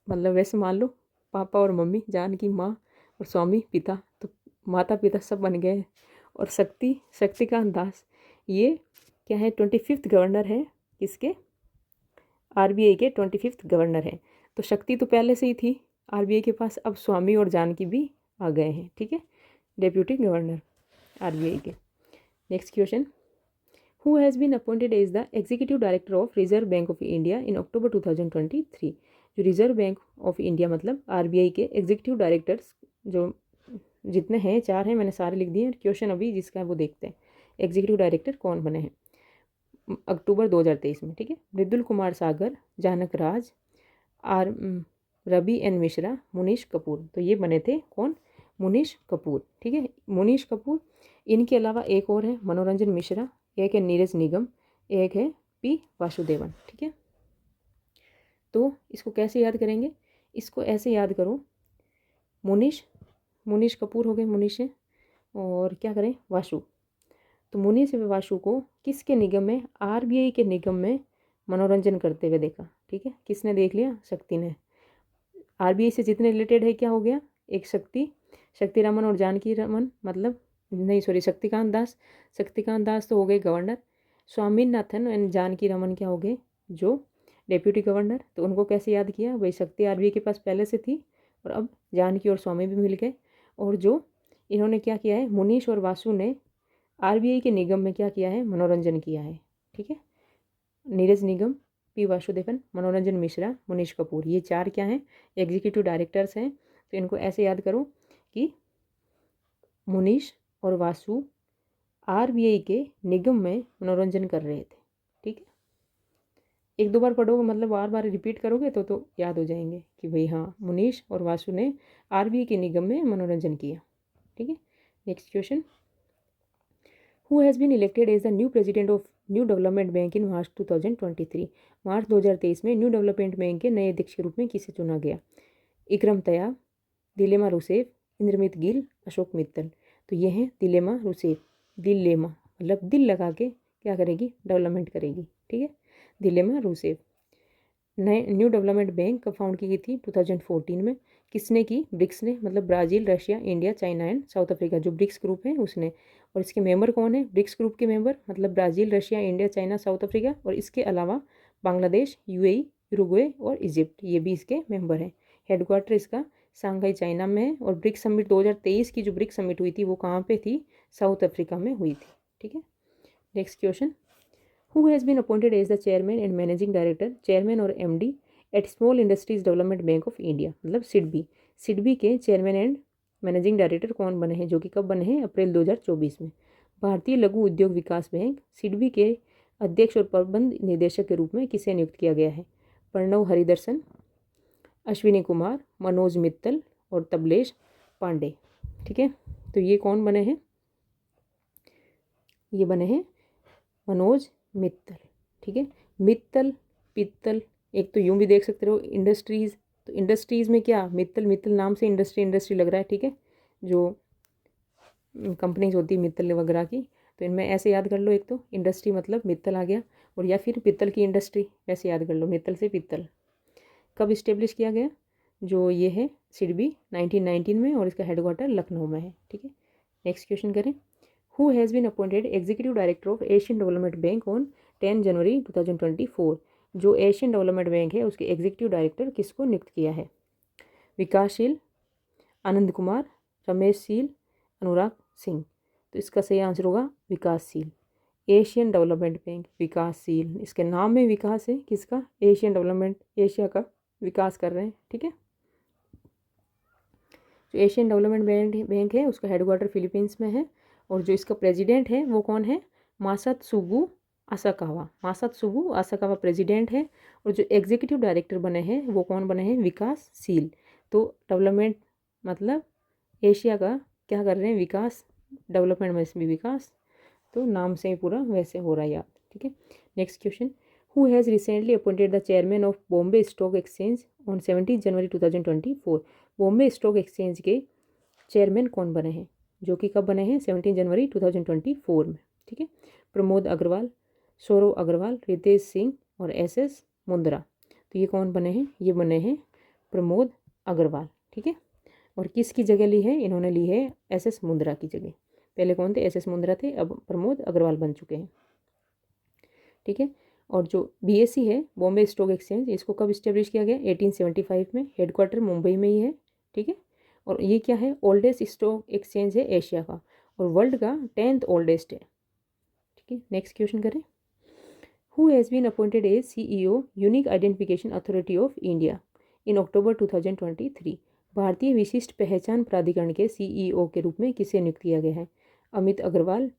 मतलब वैसे मान लो पापा और मम्मी, जानकी माँ और स्वामी पिता, तो माता पिता सब बन गए। और शक्तिकांत दास, ये क्या है? 25th गवर्नर है किसके? RBI के 25th गवर्नर हैं। तो शक्ति तो पहले से ही थी RBI के पास, अब स्वामी और जानकी भी आ गए हैं, ठीक है, डेप्यूटी गवर्नर RBI के। Next question, who has been appointed as the executive director of Reserve Bank of India in October 2023। जो रिजर्व बैंक ऑफ इंडिया मतलब RBI के एग्जीक्यूटिव डायरेक्टर्स जो जितने हैं, 4 हैं, मैंने सारे लिख दिए हैं। क्वेश्चन अभी जिसका है वो देखते हैं। एग्जीक्यूटिव डायरेक्टर कौन बने हैं अक्टूबर 2023 में, ठीक है? मृदुल कुमार सागर, जानक राज, रवि N मिश्रा, मुनीश कपूर। तो ये बने थे कौन? मुनीश कपूर, ठीक है, मुनीश कपूर। इनके अलावा एक और है मनोरंजन मिश्रा, एक है नीरज निगम, एक है P वासुदेवन, ठीक है। तो इसको कैसे याद करेंगे? इसको ऐसे याद करो, मुनीश कपूर हो गए, मुनीश है, और क्या करें? वासु। तो मुनीश व वासु को किसके निगम में? RBI के निगम में मनोरंजन करते हुए देखा, ठीक है। किसने देख लिया? शक्ति ने। RBI से जितने रिलेटेड है क्या हो गया? एक शक्ति रमन और जानकी रमन, मतलब नहीं सॉरी, शक्तिकांत दास तो हो गए गवर्नर। स्वामीनाथन एंड जानकी रमन क्या हो गए? जो डेप्यूटी गवर्नर। तो उनको कैसे याद किया? भाई शक्ति RBI के पास पहले से थी और अब जानकी और स्वामी भी मिल गए। और जो इन्होंने क्या किया है, मुनीश और वासु ने आरबीआई के निगम में क्या किया है, मनोरंजन किया है। ठीक है, नीरज निगम, पी वासुदेवन, मनोरंजन मिश्रा, मुनीश कपूर, ये 4 क्या हैं, एग्जीक्यूटिव डायरेक्टर्स हैं। तो इनको ऐसे याद करो कि मुनीश और वासु आरबीआई के निगम में मनोरंजन कर रहे थे। ठीक है, एक दो बार पढ़ोगे, मतलब बार बार रिपीट करोगे तो याद हो जाएंगे कि भाई हाँ, मुनीश और वासु ने आरबीआई के निगम में मनोरंजन किया। ठीक है, next question, who has been elected as the new president of New Development Bank in March 2023। मार्च 2023 में न्यू डेवलपमेंट बैंक के नए अध्यक्ष के रूप में किसे चुना गया? इकरम तैयब, दिलेमा रूसेफ, इंद्रमित गिल, अशोक मित्तल। तो ये हैं दिलेमा रूसेफ। दिलेमा मतलब दिल लगा के क्या करेगी, डेवलपमेंट करेगी। ठीक है, दिलेमा रूसेफ। नए न्यू डेवलपमेंट बैंक कब फाउंड की गई थी? 2014 में। किसने की? ब्रिक्स ने, मतलब Brazil, Russia, India, China and south Africa, जो ब्रिक्स ग्रुप है उसने। और इसके मेंबर कौन है? ब्रिक्स ग्रुप के मेंबर मतलब Brazil, Russia, India, China, south Africa, और इसके अलावा बांग्लादेश, यूएई, उरुग्वे और इजिप्ट, ये भी इसके मेंबर हैं। हेडक्वार्टर इसका शंघाई, चाइना में है। और ब्रिक्स समिट 2023 की जो ब्रिक्स समिट हुई थी वो कहाँ पे थी? साउथ अफ्रीका में हुई थी। ठीक है, next question, who has been appointed as the chairman and managing director, chairman और MD at Small Industries Development Bank of India, मतलब सिडबी। सिडबी के चेयरमैन एंड मैनेजिंग डायरेक्टर कौन बने हैं, जो कि कब बने हैं? अप्रैल 2024 में। भारतीय लघु उद्योग विकास बैंक सिडबी के अध्यक्ष और प्रबंध निदेशक के रूप में किसे नियुक्त किया गया है? प्रणव हरिदर्शन, अश्विनी कुमार, मनोज मित्तल और तबलेश पांडे। ठीक है, तो ये कौन बने हैं? ये बने हैं मनोज मित्तल। ठीक है, मित्तल, पित्तल, एक तो यूं भी देख सकते हो इंडस्ट्रीज़, तो इंडस्ट्रीज़ में क्या, मित्तल, मित्तल नाम से इंडस्ट्री लग रहा है। ठीक है, जो कंपनीज होती है मित्तल वगैरह की, तो इनमें ऐसे याद कर लो, एक तो इंडस्ट्री मतलब मित्तल आ गया, और या फिर पित्तल की इंडस्ट्री, वैसे याद कर लो, मित्तल से पित्तल। कब इस्टेब्लिश किया गया? जो ये है सिडबी 1919 में, और इसका हेडक्वार्टर लखनऊ में है। ठीक है, नेक्स्ट क्वेश्चन करें, who has been appointed executive director of Asian development bank on 10 January 2024। जो एशियन डेवलपमेंट बैंक है उसके एग्जीक्यूटिव डायरेक्टर किसको नियुक्त किया है? विकासशील, आनंद कुमार, रमेशशील, अनुराग सिंह। तो इसका सही आंसर होगा विकासशील। एशियन डेवलपमेंट बैंक विकासशील, इसके नाम में विकास है, किसका? एशियन डेवलपमेंट, एशिया का विकास कर रहे हैं। ठीक है, जो एशियन डेवलपमेंट बैंक है उसका हेडक्वार्टर फिलीपींस में है, और जो इसका प्रेसिडेंट है वो कौन है? मासात्सुगु आसाकावा। मासात्सुगु आसाकावा प्रेसिडेंट है, और जो एग्जीक्यूटिव डायरेक्टर बने हैं वो कौन बने हैं? विकासशील। तो डेवलपमेंट मतलब एशिया का क्या कर रहे हैं? विकास, डेवलपमेंट में भी विकास, तो नाम से ही पूरा वैसे हो रहा है याद। ठीक है, next question, who has recently appointed the chairman of Bombay stock exchange on 17 January 2024। Bombay stock exchange के चेयरमैन कौन बने हैं, जो कि कब बने हैं? 17 जनवरी 2024 में। ठीक है, प्रमोद अग्रवाल, सौरव अग्रवाल, रितेश सिंह और एसएस मुंद्रा। तो ये कौन बने हैं? ये बने हैं प्रमोद अग्रवाल। ठीक है, और किसकी जगह ली है? इन्होंने ली है एसएस मुंद्रा की जगह। पहले कौन थे? एसएस मुंद्रा थे, अब प्रमोद अग्रवाल बन चुके हैं। ठीक है, और जो बीएसई है बॉम्बे स्टॉक एक्सचेंज, इसको कब इस्टेब्लिश किया गया? 1875 में। हेडक्वार्टर मुंबई में ही है। ठीक है, और ये क्या है? ओल्डेस्ट स्टॉक एक्सचेंज है एशिया का, और वर्ल्ड का 10th ओल्डेस्ट है। ठीक है, नेक्स्ट क्वेश्चन करें, who has been appointed as CEO Unique Identification Authority of India in October 2023। भारतीय विशिष्ट पहचान प्राधिकरण के सीईओ के रूप में किसे नियुक्त किया गया है? अमित अग्रवाल,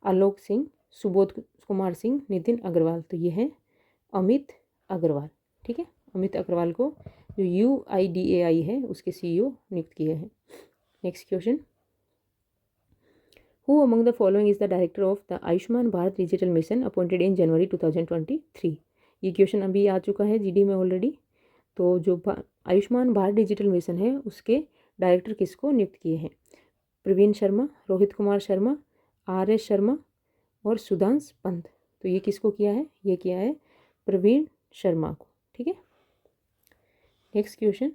आलोक सिंह, सुबोध कुमार सिंह, नितिन अग्रवाल। तो ये है अमित अग्रवाल। ठीक है, अमित अग्रवाल को जो UIDAI है उसके सीईओ नियुक्त किए हैं। Next question, who among the following is the director of the Ayushman Bharat digital mission appointed in January 2023। ये क्वेश्चन अभी आ चुका है जीडी में ऑलरेडी। तो जो आयुष्मान भारत डिजिटल मिशन है उसके डायरेक्टर किसको नियुक्त किए हैं? प्रवीण शर्मा, रोहित कुमार शर्मा, RS शर्मा और सुधांश पंत। तो ये किसको किया है? ये किया है प्रवीण शर्मा को। ठीक है, नेक्स्ट क्वेश्चन,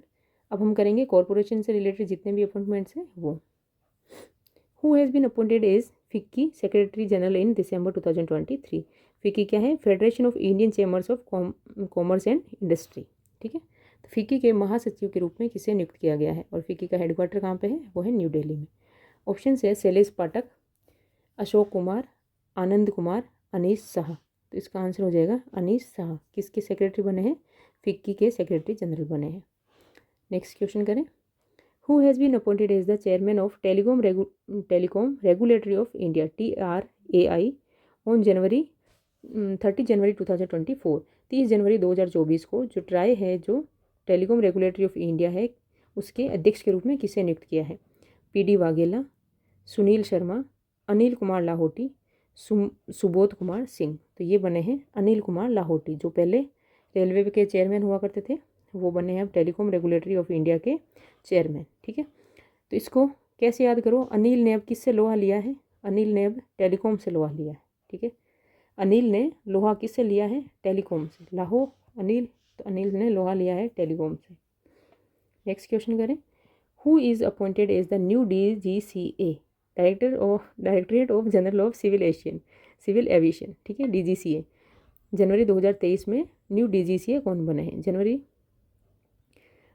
अब हम करेंगे कॉरपोरेशन से रिलेटेड जितने भी अपॉइंटमेंट्स हैं वो। Who has been appointed as FICCI secretary general in December 2023। FICCI क्या है? Federation of Indian chambers of commerce and industry. ठीक है, तो फिक्की के महासचिव के रूप में किसे नियुक्त किया गया है, और फिक्की का हेडक्वार्टर कहाँ पे है, वो है न्यू दिल्ली में। ऑप्शन है शैलेश पाठक, अशोक कुमार, आनंद कुमार, अनीश शाह। तो इसका आंसर हो जाएगा अनीश शाह। किसके सेक्रेटरी बने हैं, फिक्की के सेक्रेटरी जनरल बने हैं। नेक्स्ट क्वेश्चन करें, who has been appointed as the chairman of telecom regulatory of India TRAI on January 30 जनवरी 2024। 30 जनवरी 2024 को जो ट्राई है, जो टेलीकॉम रेगुलेटरी ऑफ इंडिया है, उसके अध्यक्ष के रूप में किसे नियुक्त किया है, PD वाघेला, सुनील शर्मा, अनिल कुमार लाहौटी, सुबोध कुमार सिंह। तो ये बने हैं अनिल कुमार लाहौटी, जो पहले रेलवे के चेयरमैन हुआ करते थे, वो बने हैं अब टेलीकॉम रेगुलेटरी ऑफ इंडिया के चेयरमैन। ठीक है, तो इसको कैसे याद करो, अनिल ने अब किससे लोहा लिया है, अनिल ने अब टेलीकॉम से लोहा लिया है। ठीक है, अनिल ने लोहा किससे लिया है, टेलीकॉम से। लाहो अनिल, तो अनिल ने लोहा लिया है टेलीकॉम से। नेक्स्ट क्वेश्चन करें, who is appointed as the new DGCA, directorate of general of civil aviation. ठीक है, DGCA जनवरी 2023 में न्यू DGCA कौन बने हैं, जनवरी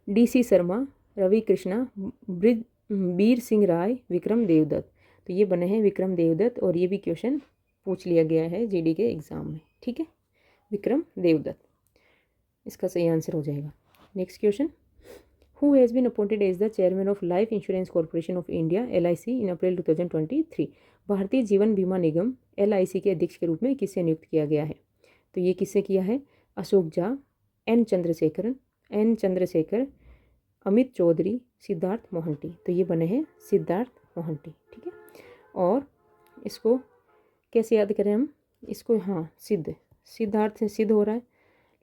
DC शर्मा, रवि कृष्णा, बीर सिंह राय, विक्रम देवदत्त। तो ये बने हैं विक्रम देवदत्त, और ये भी क्वेश्चन पूछ लिया गया है GD के एग्जाम में। ठीक है, विक्रम देवदत्त इसका सही आंसर हो जाएगा। Next question, who has been appointed as the chairman of life insurance corporation of India LIC in April 2023। भारतीय जीवन बीमा निगम LIC के अध्यक्ष के रूप में किसे नियुक्त किया गया है, तो ये किससे किया है, अशोक झा, N चंद्रशेखर, अमित चौधरी, सिद्धार्थ मोहंती। तो ये बने हैं सिद्धार्थ मोहंती। ठीक है, और इसको कैसे याद करें हम, इसको हाँ सिद्धार्थ से सिद्ध हो रहा है,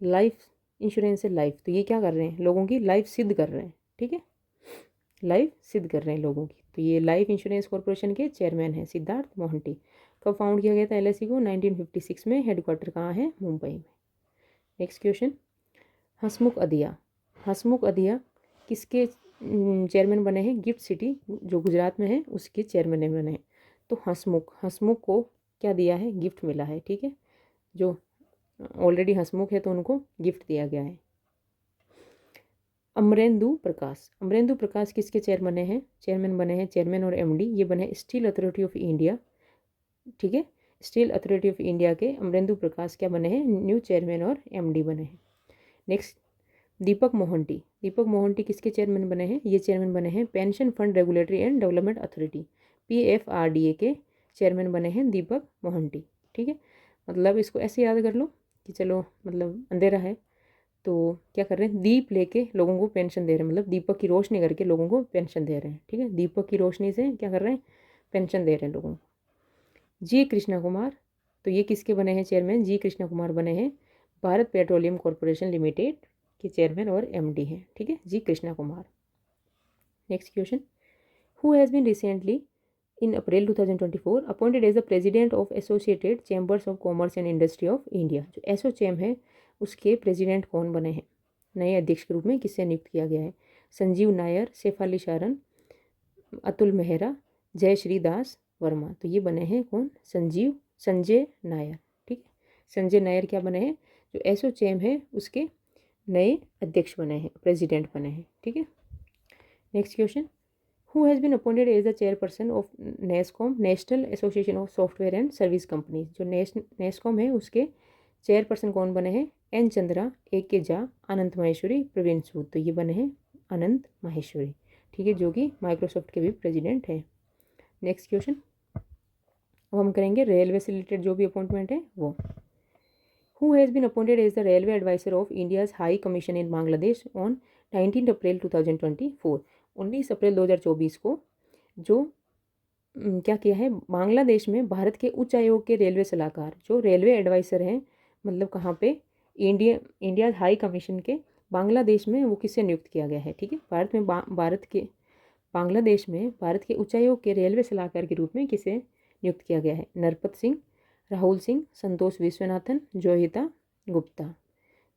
लाइफ इंश्योरेंस से लाइफ, तो ये क्या कर रहे हैं, लोगों की लाइफ सिद्ध कर रहे हैं। ठीक है, लाइफ सिद्ध कर रहे हैं लोगों की। तो ये लाइफ इंश्योरेंस कॉर्पोरेशन के चेयरमैन हैं सिद्धार्थ मोहंती। कब फाउंड किया गया था LIC को, 1956 में। हेडक्वार्टर कहाँ है, मुंबई में। नेक्स्ट क्वेश्चन, हसमुख अधिया किसके चेयरमैन बने हैं, गिफ्ट सिटी जो गुजरात में है उसके चेयरमैन बने हैं। तो हसमुख को क्या दिया है, गिफ्ट मिला है। ठीक है, जो ऑलरेडी हसमुख है तो उनको गिफ्ट दिया गया है। अमरेंदु प्रकाश किसके चेयरमैन बने हैं, चेयरमैन और MD ये बने स्टील अथॉरिटी ऑफ इंडिया। ठीक है, स्टील अथॉरिटी ऑफ इंडिया के अमरेंदु प्रकाश क्या बने हैं, न्यू चेयरमैन और MD बने हैं। नेक्स्ट, दीपक मोहंती किसके चेयरमैन बने हैं, ये चेयरमैन बने हैं pension fund regulatory and development authority PFRDA के चेयरमैन बने हैं दीपक मोहंती। ठीक है, मतलब इसको ऐसे याद कर लो कि चलो मतलब अंधेरा है तो क्या कर रहे हैं, दीप लेके लोगों को पेंशन दे रहे हैं, मतलब दीपक की रोशनी करके लोगों को पेंशन दे रहे हैं। ठीक है, दीपक की रोशनी से क्या कर रहे हैं, पेंशन दे रहे हैं लोगों को। जी कृष्णा कुमार, तो ये किसके बने हैं चेयरमैन, जी कृष्णा कुमार बने हैं भारत पेट्रोलियम कॉरपोरेशन लिमिटेड के चेयरमैन और MD हैं। ठीक है, G Krishna Kumar. Next question, who has been recently in April 2024 appointed as the president of Associated Chambers of commerce and Industry of India. जो एसोचैम है उसके प्रेसिडेंट कौन बने हैं, नए अध्यक्ष के रूप में किससे नियुक्त किया गया है, संजीव नायर, शेफाली शारन, अतुल मेहरा, जयश्री दास वर्मा। तो ये बने हैं कौन, संजय नायर। ठीक है, संजय नायर क्या बने हैं, जो एसोचैम है उसके नए अध्यक्ष बने हैं, प्रेसिडेंट बने हैं। ठीक है, next question, who has been appointed as the chairperson of NASSCOM, national association of software and service companies. जो नेस्कॉम है उसके चेयरपर्सन कौन बने हैं, N चंद्रा, AK झा, अनंत माहेश्वरी, प्रवीण सूद। तो ये बने हैं अनंत माहेश्वरी। ठीक है, जो कि माइक्रोसॉफ्ट के भी प्रेसिडेंट हैं। नेक्स्ट क्वेश्चन, अब हम करेंगे रेलवे से रिलेटेड जो भी अपॉइंटमेंट है वो। Who has been appointed as the railway adviser of India's high commission in Bangladesh on 19 अप्रैल 2024। 19 अप्रैल 2024 को जो क्या किया है, बांग्लादेश में भारत के उच्च आयोग के रेलवे सलाहकार, जो रेलवे एडवाइज़र हैं, मतलब कहाँ पे, इंडिया हाई कमीशन के बांग्लादेश में, वो किससे नियुक्त किया गया है। ठीक है, बांग्लादेश में भारत के उच्चायोग के रेलवे सलाहकार के रूप में किसे नियुक्त किया गया है, नरपत सिंह, राहुल सिंह, संतोष विश्वनाथन, जोहिता गुप्ता।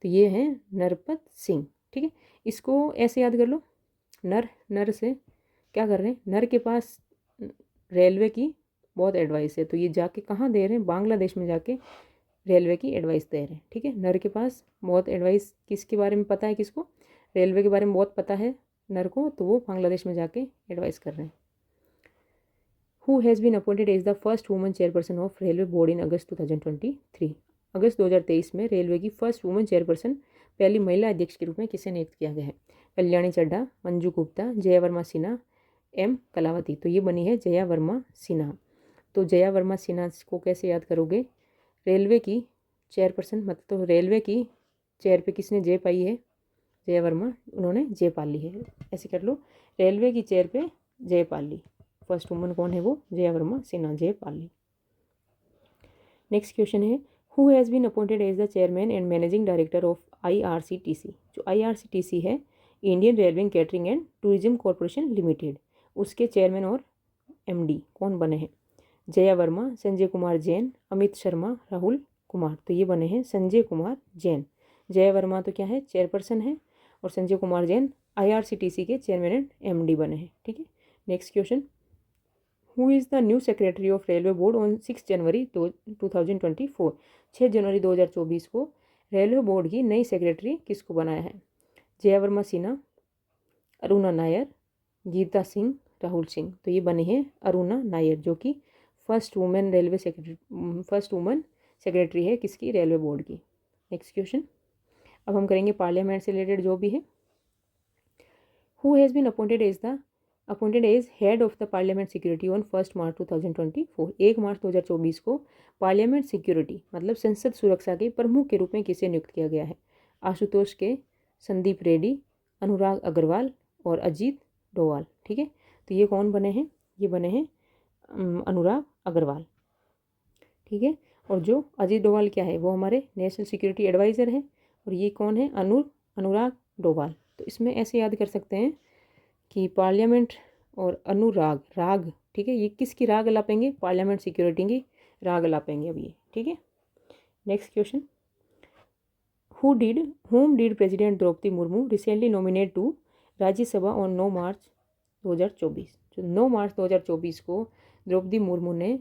तो ये हैं नरपत सिंह। ठीक है, इसको ऐसे याद कर लो, नर से क्या कर रहे हैं, नर के पास रेलवे की बहुत एडवाइस है, तो ये जाके कहाँ दे रहे हैं, बांग्लादेश में जाके रेलवे की एडवाइस दे रहे हैं। ठीक है, नर के पास बहुत एडवाइस किसके बारे में पता है, किसको, रेलवे के बारे में बहुत पता है नर को, तो वो बांग्लादेश में जाके एडवाइस कर रहे हैं। Who has been appointed as the first woman chairperson of Railway Board in August 2023। अगस्त 2023 में रेलवे की फर्स्ट वुमन चेयरपर्सन, पहली महिला अध्यक्ष के रूप में किसे नियुक्त किया गया है? कल्याणी चड्ढा, मंजू गुप्ता, जया वर्मा सिन्हा, एम कलावती। तो ये बनी है जया वर्मा सिन्हा। तो जया वर्मा सिन्हा को कैसे याद करोगे? रेलवे की चेयरपर्सन, मतलब तो रेलवे की चेयर पे किसने जय पाई है? जया वर्मा, उन्होंने जय पाल ली है। ऐसे कर लो, रेलवे की चेयर पे जय पाल ली। फर्स्ट वुमन कौन है? वो जया वर्मा सिन्हा, जय पाल ली। नेक्स्ट क्वेश्चन है, who has been appointed as the chairman and managing director of IRCTC। जो IRCTC है, Indian railway catering and tourism corporation limited, उसके चेयरमैन और MD कौन बने हैं? जया वर्मा, संजय कुमार जैन, अमित शर्मा, राहुल कुमार। तो ये बने हैं संजय कुमार जैन। जया वर्मा तो क्या है? चेयरपर्सन है, और संजय कुमार जैन IRCTC के चेयरमैन एंड MD बने हैं। ठीक है। Next question, who is the new secretary of Railway board on 6 जनवरी 2024। 6 जनवरी 2024 को रेलवे बोर्ड की नई सेक्रेटरी किसको बनाया है? जया वर्मा सिन्हा, अरुणा नायर, गीता सिंह, राहुल सिंह। तो ये बने हैं अरुणा नायर, जो कि first women railway secretary, first woman secretary है किसकी? रेलवे बोर्ड की। नेक्स्ट क्वेश्चन, अब हम करेंगे पार्लियामेंट से रिलेटेड जो भी है। Who has been appointed as head of the parliament security on 1 मार्च 2024। 1 मार्च 2024 को पार्लियामेंट सिक्योरिटी मतलब संसद सुरक्षा के प्रमुख के रूप में किसे नियुक्त किया गया है? आशुतोष के, संदीप रेड्डी, अनुराग अग्रवाल और अजीत डोवाल। ठीक है। तो ये कौन बने हैं? ये बने हैं अनुराग अग्रवाल। ठीक है। और जो अजीत डोवाल क्या है? वो हमारे नेशनल सिक्योरिटी एडवाइज़र हैं। और ये कौन है? अनुराग डोवाल। तो इसमें ऐसे याद कर सकते हैं कि पार्लियामेंट और अनुराग राग, ठीक है, ये किसकी राग अलापेंगे? पार्लियामेंट सिक्योरिटी की राग अलापेंगे अब ये। ठीक है। Next question, whom did president Droupadi Murmu recently nominate to Rajya Sabha on 9 March 2024। जो 9 मार्च 2024 को द्रौपदी मुर्मू ने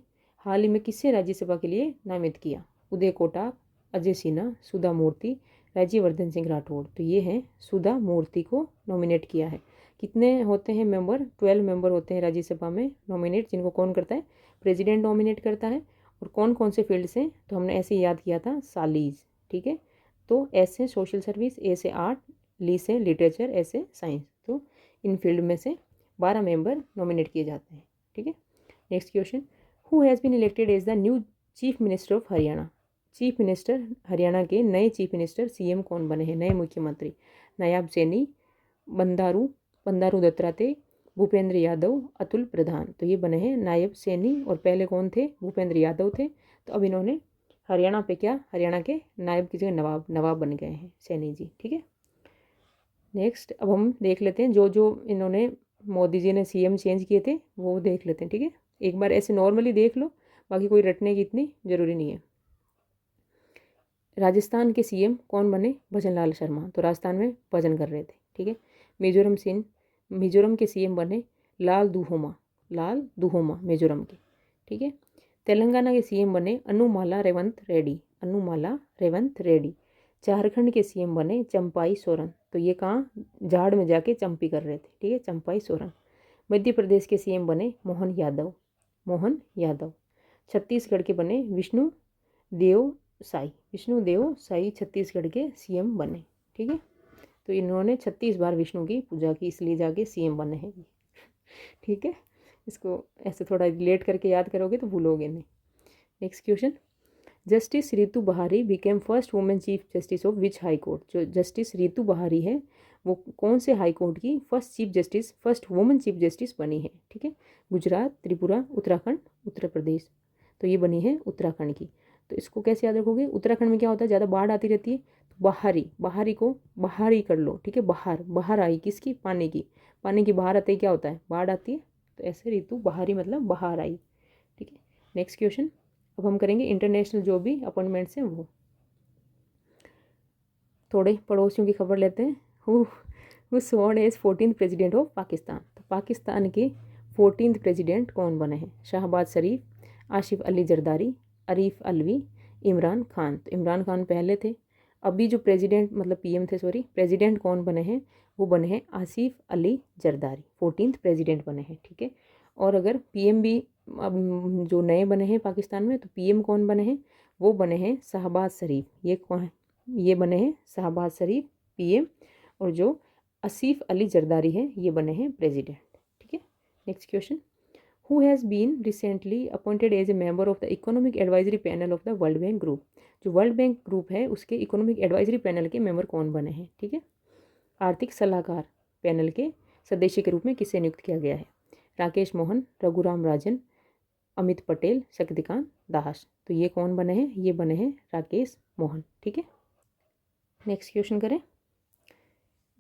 हाल ही में किससे राज्यसभा के लिए नामित किया? उदय कोटक, अजय सिन्हा, सुधा मूर्ति, राज्यवर्धन सिंह राठौड़। तो ये हैं सुधा मूर्ति को नॉमिनेट किया है। कितने होते हैं मेंबर? 12 मेंबर होते हैं राज्यसभा में नॉमिनेट, जिनको कौन करता है? प्रेसिडेंट नॉमिनेट करता है। और कौन कौन से फील्ड से? तो हमने ऐसे याद किया था, सालीज। ठीक है। तो एस से सोशल सर्विस, ए से आर्ट, ली से लिटरेचर, ए से साइंस। तो इन फील्ड में से 12 मेंबर नॉमिनेट किए जाते हैं। ठीक है। Next question, who has been elected as the new chief minister of Haryana. Chief minister, Haryana के नए चीफ मिनिस्टर CM कौन बने हैं? नए मुख्यमंत्री नायाब सैनी, बंदारू दत्तात्रेय, भूपेंद्र यादव, अतुल प्रधान। तो ये बने हैं नायब सैनी। और पहले कौन थे? भूपेंद्र यादव थे। तो अब इन्होंने हरियाणा पे क्या? हरियाणा के नायब की जगह नवाब बन गए हैं सैनी जी। ठीक है। नेक्स्ट, अब हम देख लेते हैं जो जो इन्होंने, मोदी जी ने CM चेंज किए थे वो देख लेते हैं। ठीक है। एक बार ऐसे नॉर्मली देख लो, बाकी कोई रटने की इतनी ज़रूरी नहीं है। राजस्थान के CM कौन बने? भजन लाल शर्मा। तो राजस्थान में भजन कर रहे थे। ठीक है। मिजोरम के CM बने लाल दुहोमा मिजोरम के। ठीक है। तेलंगाना के CM बने अनुमाला रेवंत रेड्डी। झारखंड के CM बने चंपाई सोरेन। तो ये कहाँ? झाड़ में जाके चंपी कर रहे थे। ठीक है, चंपाई सोरेन। मध्य प्रदेश के CM बने मोहन यादव। छत्तीसगढ़ के बने विष्णुदेव साई छत्तीसगढ़ के CM बने। ठीक है। तो इन्होंने 36 बार विष्णु की पूजा की, इसलिए जाके CM बने हैं। ठीक है। इसको ऐसे थोड़ा रिलेट करके याद करोगे तो भूलोगे नहीं। नेक्स्ट क्वेश्चन, जस्टिस रितु बहारी became first women chief justice of which high court. जो जस्टिस रितु बहारी है वो कौन से हाई कोर्ट की फर्स्ट वुमेन चीफ जस्टिस बनी है? ठीक है। गुजरात, त्रिपुरा, उत्तराखंड, उत्तर प्रदेश। तो ये बनी है उत्तराखंड की। तो इसको कैसे याद रखोगे? उत्तराखंड में क्या होता है? ज़्यादा बाढ़ आती रहती है। बहारी को बहारी कर लो। ठीक है। बाहर आई किसकी? पानी की बाहर आते ही क्या होता है? बाढ़ आती है। तो ऐसे रितु बहारी मतलब बाहर आई। ठीक है। नेक्स्ट क्वेश्चन, अब हम करेंगे इंटरनेशनल जो भी अपॉइंटमेंट्स हैं वो। थोड़े पड़ोसियों की खबर लेते हैं। Who sworn as 14th president of Pakistan. तो पाकिस्तान के 14th प्रेसिडेंट कौन बने हैं? शाहबाज शरीफ, आसिफ अली जरदारी, अरीफ अलवी, इमरान खान। तो इमरान खान पहले थे, अभी जो प्रेसिडेंट मतलब पीएम थे, सॉरी, प्रेसिडेंट कौन बने हैं, वो बने हैं आसिफ अली जरदारी, 14th प्रेसिडेंट बने हैं, ठीक है। और अगर पीएम भी अब जो नए बने हैं पाकिस्तान में, तो पीएम कौन बने हैं, वो बने हैं शहबाज शरीफ। ये कौन है, ये बने हैं शहबाज शरीफ पीएम, और जो आसिफ अली जरदारी है ये बने हैं प्रेसिडेंट, ठीक है। Next question, who has been recently appointed as a member of the economic advisory panel of the world bank group. जो वर्ल्ड बैंक ग्रुप है उसके इकोनॉमिक एडवाइजरी पैनल के मेंबर कौन बने हैं, ठीक है। आर्थिक सलाहकार पैनल के सदस्य के रूप में किसे नियुक्त किया गया है, राकेश मोहन, रघुराम राजन, अमित पटेल, शक्तिकांत दास। तो ये कौन बने हैं, ये बने हैं राकेश मोहन, ठीक है। नेक्स्ट क्वेश्चन करें,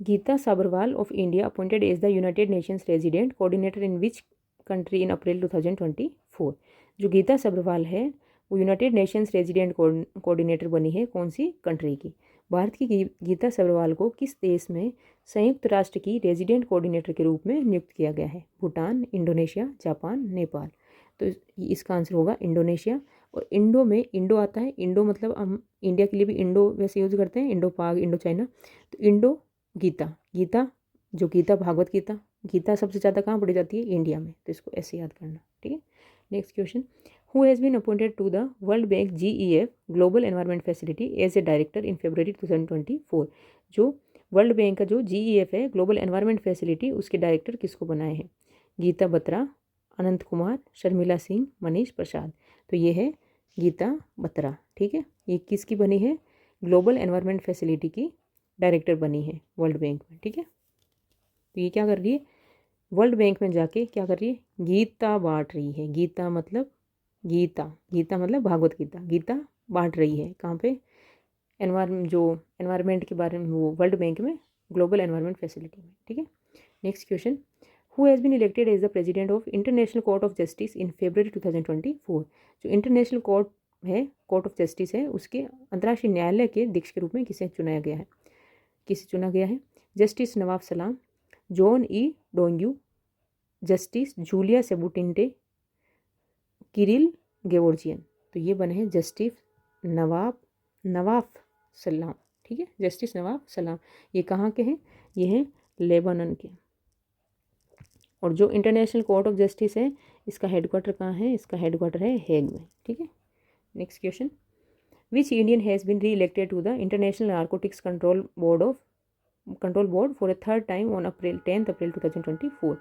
Gita Sabharwal of India appointed as the United Nations resident coordinator in which country in April 2024। जो गीता सब्रवाल है वो यूनाइटेड नेशंस रेजिडेंट कोऑर्डिनेटर बनी है कौन सी कंट्री की। भारत की गीता सब्रवाल को किस देश में संयुक्त राष्ट्र की रेजिडेंट कोऑर्डिनेटर के रूप में नियुक्त किया गया है, भूटान, इंडोनेशिया, जापान, नेपाल। तो इसका आंसर होगा इंडोनेशिया। और इंडो में इंडो आता है, इंडो मतलब हम इंडिया के लिए भी इंडो वैसे यूज़ करते हैं, इंडो पाक, इंडो चाइना। तो इंडो गीता, गीता जो गीता भागवत गीता, गीता सबसे ज़्यादा कहाँ पढ़ी जाती है, इंडिया में। तो इसको ऐसे याद करना, ठीक है। Next question, who has been appointed to the world Bank GEF Global Environment Facility as a director in February 2024। जो वर्ल्ड बैंक का जो GEF है ग्लोबल एनवायरनमेंट फैसिलिटी, उसके डायरेक्टर किसको बनाए हैं, गीता बत्रा, अनंत कुमार, शर्मिला सिंह, मनीष प्रसाद। तो ये है गीता बत्रा, ठीक है। ये किसकी बनी है, ग्लोबल एनवायरनमेंट फैसिलिटी की डायरेक्टर बनी है वर्ल्ड बैंक में, ठीक है। तो ये क्या कर रही है, वर्ल्ड बैंक में जाके क्या कर रही है, गीता बांट रही है। गीता मतलब गीता, गीता मतलब भागवत गीता, गीता बांट रही है कहाँ पे, एनवायरमेंट के बारे में, वो वर्ल्ड बैंक में ग्लोबल एनवायरमेंट फैसिलिटी में, ठीक है। Next question, who has been elected as the president of International Court of Justice in February 2024। जो इंटरनेशनल कोर्ट है, कोर्ट ऑफ जस्टिस है, उसके अंतर्राष्ट्रीय न्यायालय के अध्यक्ष के रूप में किसे चुना गया है, किसे चुना गया है, justice Nawaf Salam, Joan E Donoghue, justice Julia Sebutinde, Kirill Gevorgian. तो ये बने हैं जस्टिस नवाब सलाम, ठीक है, जस्टिस नवाब सलाम। ये कहाँ के हैं, ये हैं लेबनान के। और जो इंटरनेशनल कोर्ट ऑफ जस्टिस है इसका हेडक्वार्टर कहाँ है, इसका हेडक्वार्टर है हेग में, ठीक है। Next question, which Indian has been री elected to the international narcotics control board for a third time on 10 April 2024।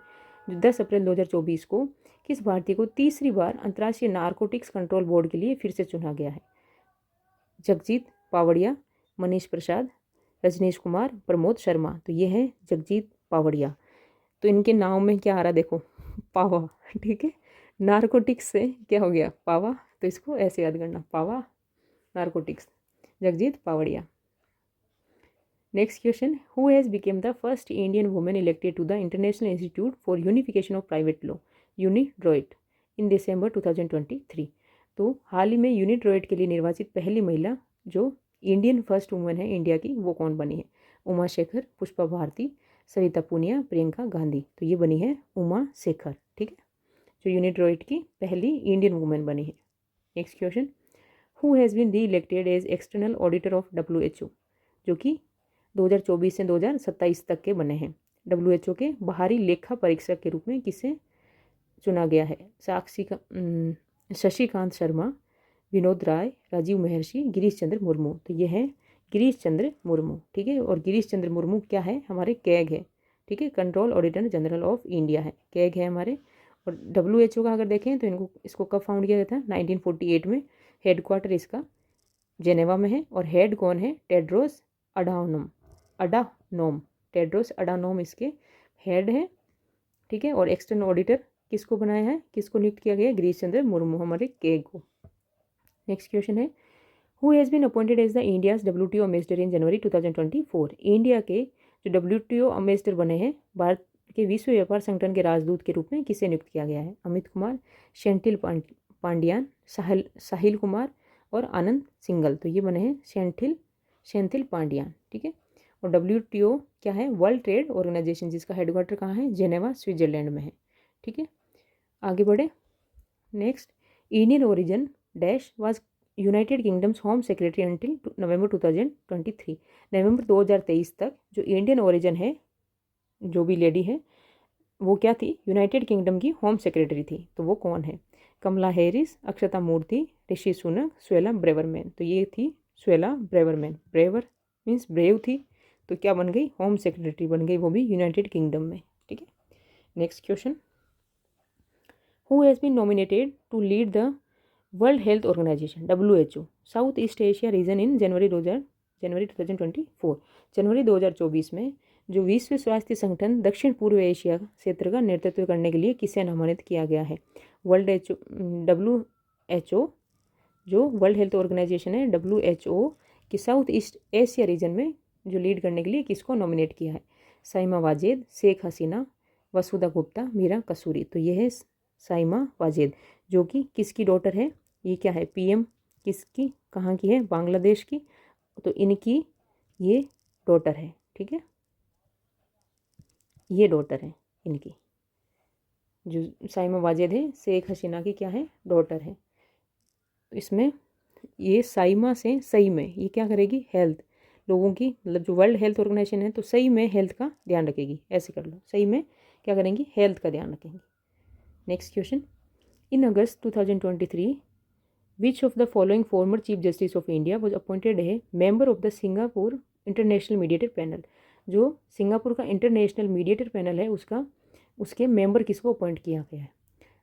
जो 10 अप्रैल 2024 को किस भारतीय को तीसरी बार अंतर्राष्ट्रीय नारकोटिक्स कंट्रोल बोर्ड के लिए फिर से चुना गया है, जगजीत पावड़िया, मनीष प्रसाद, रजनीश कुमार, प्रमोद शर्मा। तो ये है जगजीत पावड़िया। तो इनके नाम में क्या आ रहा देखो, पावा, ठीक है। नारकोटिक्स से क्या हो गया, पावा। तो इसको ऐसे याद करना, पावा narcotics, Jagjit Pavadia. Next question, who has became the first Indian women elected to the International Institute for Unification of Private Law, UNIDROIT, in December 2023। तो हाल ही में यूनिड्रॉइट के लिए निर्वाचित पहली महिला जो इंडियन फर्स्ट वुमेन है इंडिया की, वो कौन बनी है, उमा शेखर, पुष्पा भारती, सरिता पुनिया, प्रियंका गांधी। तो ये बनी है उमा शेखर, ठीक है, जो यूनिड्रॉइट की पहली इंडियन वुमेन बनी है। Next question, who has been री elected as external auditor of WHO, जो कि 2024 से 2027 तक के बने हैं। WHO के बाहरी लेखा परीक्षक के रूप में किसे चुना गया है, शशिकांत शर्मा, विनोद राय, राजीव महर्षि, गिरीश चंद्र मुर्मू। तो ये है गिरीश चंद्र मुर्मू, ठीक है। और गिरीश चंद्र मुर्मू क्या है, हमारे कैग है, ठीक है, control auditor general of India है, कैग है हमारे। और WHO का अगर देखें तो इसको कब फाउंड किया गया था, 1948 में। हेडक्वार्टर इसका जेनेवा में है। और हेड कौन है, टेड्रोस अडानोम, टेड्रोस अडानोम इसके हेड है, ठीक है। और एक्सटर्नल ऑडिटर किसको बनाया है, किसको नियुक्त किया गया है, गिरीश चंद्र मुर्मू, हमारे केग को। नेक्स्ट क्वेश्चन है, who has been appointed as the India's WTO ambassador in January 2024। India के जो WTO एम्बेसडर बने हैं, भारत के विश्व व्यापार संगठन के राजदूत के रूप में किसे नियुक्त किया गया है, अमित कुमार, शेंटिल पांडियान, साहिल कुमार और आनंद सिंगल। तो ये बने हैं शेंथिल पांडियान, ठीक है। और WTO क्या है, वर्ल्ड ट्रेड ऑर्गेनाइजेशन, जिसका हेडक्वार्टर कहाँ है, जेनेवा स्विट्जरलैंड में है, ठीक है। आगे बढ़े। Next, Indian origin dash was United Kingdom's home secretary until November 2023। नवंबर 2023 तक जो इंडियन ओरिजिन है, जो भी लेडी है वो क्या थी, यूनाइटेड किंगडम की होम सेक्रेटरी थी। तो वो कौन है? Kamala Harris, Akshata Murty, Rishi Sunak, Suella Braverman. तो ये थी Suella Braverman. Braver means brave थी, तो क्या बन गई, होम सेक्रेटरी बन गई, वो भी यूनाइटेड किंगडम में। ठीक है, next question, who has been nominated to lead the World Health Organization WHO South East Asia region in January 2024। जनवरी 2024 में जो विश्व स्वास्थ्य संगठन दक्षिण पूर्व एशिया क्षेत्र का नेतृत्व करने के लिए किसे नामांकित किया गया है? WHO जो वर्ल्ड हेल्थ ऑर्गेनाइजेशन है, WHO की साउथ ईस्ट एशिया रीजन में जो लीड करने के लिए किसको नॉमिनेट किया है? साइमा वाजेद, शेख हसीना, वसुधा गुप्ता, मीरा कसूरी। तो ये है साइमा वाजेद, जो कि किसकी डॉटर है? ये क्या है, PM किसकी, कहाँ की है? बांग्लादेश की। तो इनकी ये डॉटर है। ठीक है, ये डॉटर है इनकी, जो साइमा वाजेद है, शेख हसीना की क्या है, डॉटर है। तो इसमें ये साइमा से सही में ये क्या करेगी, हेल्थ लोगों की, मतलब जो वर्ल्ड हेल्थ ऑर्गेनाइजेशन है तो सही में हेल्थ का ध्यान रखेगी। ऐसे कर लो, सही में क्या करेंगी, हेल्थ का ध्यान रखेंगी। Next question, in August 2023 which of the following former chief justice of India was appointed है member of the Singapore international mediator panel? जो सिंगापुर का इंटरनेशनल मीडिएटर पैनल है उसके मेंबर किसको अपॉइंट किया गया है?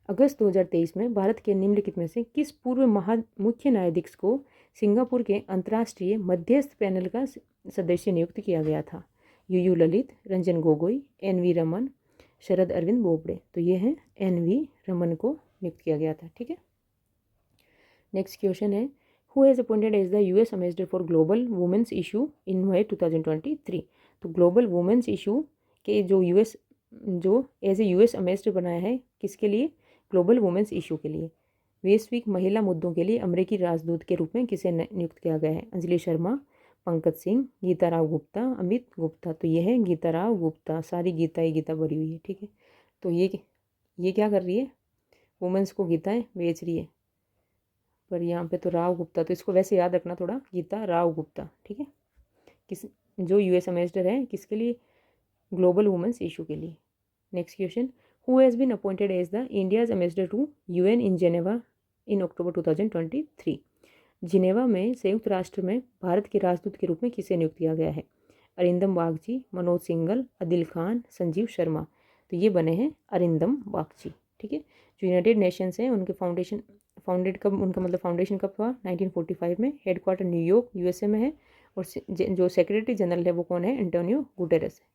अगस्त 2023 में भारत के निम्नलिखित में से किस पूर्व मुख्य न्यायाधीश को सिंगापुर के अंतर्राष्ट्रीय मध्यस्थ पैनल का सदस्य नियुक्त किया गया था? UU Lalit, Ranjan Gogoi, NV Raman, Sharad Arvind Bobde. तो ये है NV रमन को नियुक्त किया गया था। ठीक है, नेक्स्ट क्वेश्चन है, who has appointed as the US ambassador for global women's issue in May 2023? तो ग्लोबल वुमेंस इशू के जो एज ए US एम्बेसडर बनाया है, किसके लिए? ग्लोबल वुमेंस इशू के लिए। वैश्विक महिला मुद्दों के लिए अमेरिकी राजदूत के रूप में किसे नियुक्त किया गया है? अंजलि शर्मा, पंकज सिंह, गीता राव गुप्ता, अमित गुप्ता। तो ये है गीता राव गुप्ता, सारी गीता ही गीता भरी हुई है। ठीक है, तो ये क्या कर रही है, वुमेंस को गीताएं बेच रही है, पर यहाँ पे तो राव गुप्ता, तो इसको वैसे याद रखना थोड़ा, गीता राव गुप्ता। ठीक है, किस जो US एम्बेसडर है किसके लिए? ग्लोबल वुमेंस इशू के लिए। Next question, who has been appointed as the India's ambassador to UN in Geneva in October 2023? Geneva में संयुक्त राष्ट्र में भारत के राजदूत के रूप में किसे नियुक्त किया गया है? अरिंदम बागची, मनोज सिंघल, अदिल खान, संजीव शर्मा। तो ये बने हैं अरिंदम बागची। ठीक है, जो यूनाइटेड नेशंस हैं उनके फाउंडेड कब, उनका मतलब फाउंडेशन कब हुआ? 1945 में। हेडक्वार्टर न्यूयॉर्क USA में है, और जो सेक्रेटरी जनरल है वो कौन है? एंटोनियो गुटेरेस है।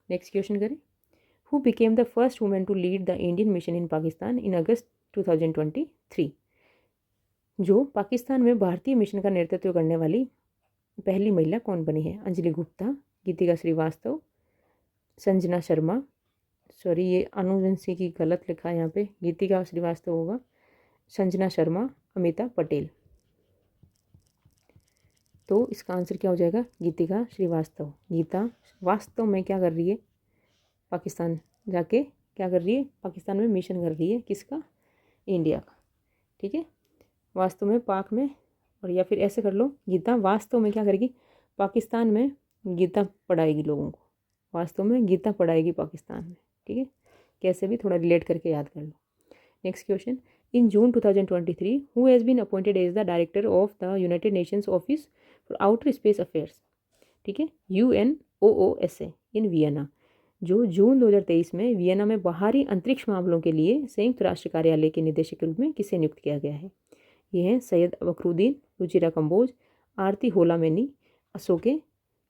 नेक्स्ट क्वेश्चन करें, who became the first women to lead the Indian mission in Pakistan in August 2023? जो पाकिस्तान में भारतीय मिशन का नेतृत्व करने वाली पहली महिला कौन बनी है? अंजलि गुप्ता, गीतिका श्रीवास्तव, संजना शर्मा, सॉरी ये अनुवंशी की गलत लिखा है यहाँ पे, गीतिका श्रीवास्तव होगा, संजना शर्मा, अमिता पटेल। तो इसका आंसर क्या हो जाएगा? गीतिका श्रीवास्तव। गीता वास्तव में क्या कर रही है? पाकिस्तान जाके क्या कर रही है? पाकिस्तान में मिशन कर रही है, किसका? इंडिया का। ठीक है, वास्तव में पाक में, और या फिर ऐसे कर लो, गीता वास्तव में क्या करेगी? पाकिस्तान में गीता पढ़ाएगी लोगों को, वास्तव में गीता पढ़ाएगी पाकिस्तान में। ठीक है, कैसे भी थोड़ा रिलेट करके याद कर लो। Next question, in June 2023 who has been appointed as the director of the United Nations Office for Outer Space Affairs? ठीक है, UNOOSA इन वियना। जो जून 2023 में वियना में बाहरी अंतरिक्ष मामलों के लिए संयुक्त राष्ट्र कार्यालय के निदेशक के रूप में किसे नियुक्त किया गया है? ये हैं सैयद अबकरुद्दीन, रुचिरा कंबोज, आरती होलामैनी, अशोके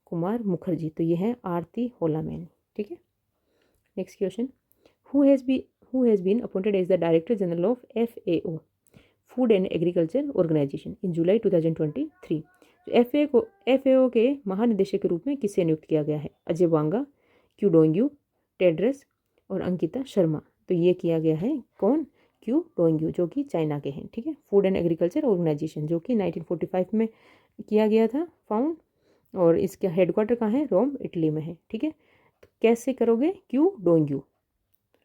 कुमार मुखर्जी। तो ये है आरती होलामैनी। ठीक है, next question, who has been appointed as the director general of FAO food and agriculture organization in July 2023? FAO के महानिदेशक के रूप में किसे नियुक्त किया गया है? अजय बांगा, क्यू डोंग्यू, टेड्रस और अंकिता शर्मा। तो ये किया गया है कौन? क्यू डोंग्यू, जो कि चाइना के हैं। ठीक है, फूड एंड एग्रीकल्चर ऑर्गेनाइजेशन, जो कि 1945 में किया गया था फाउंड, और इसका हेडक्वार्टर कहाँ है? रोम, इटली में है। ठीक है, तो कैसे करोगे? क्यू डोंग्यू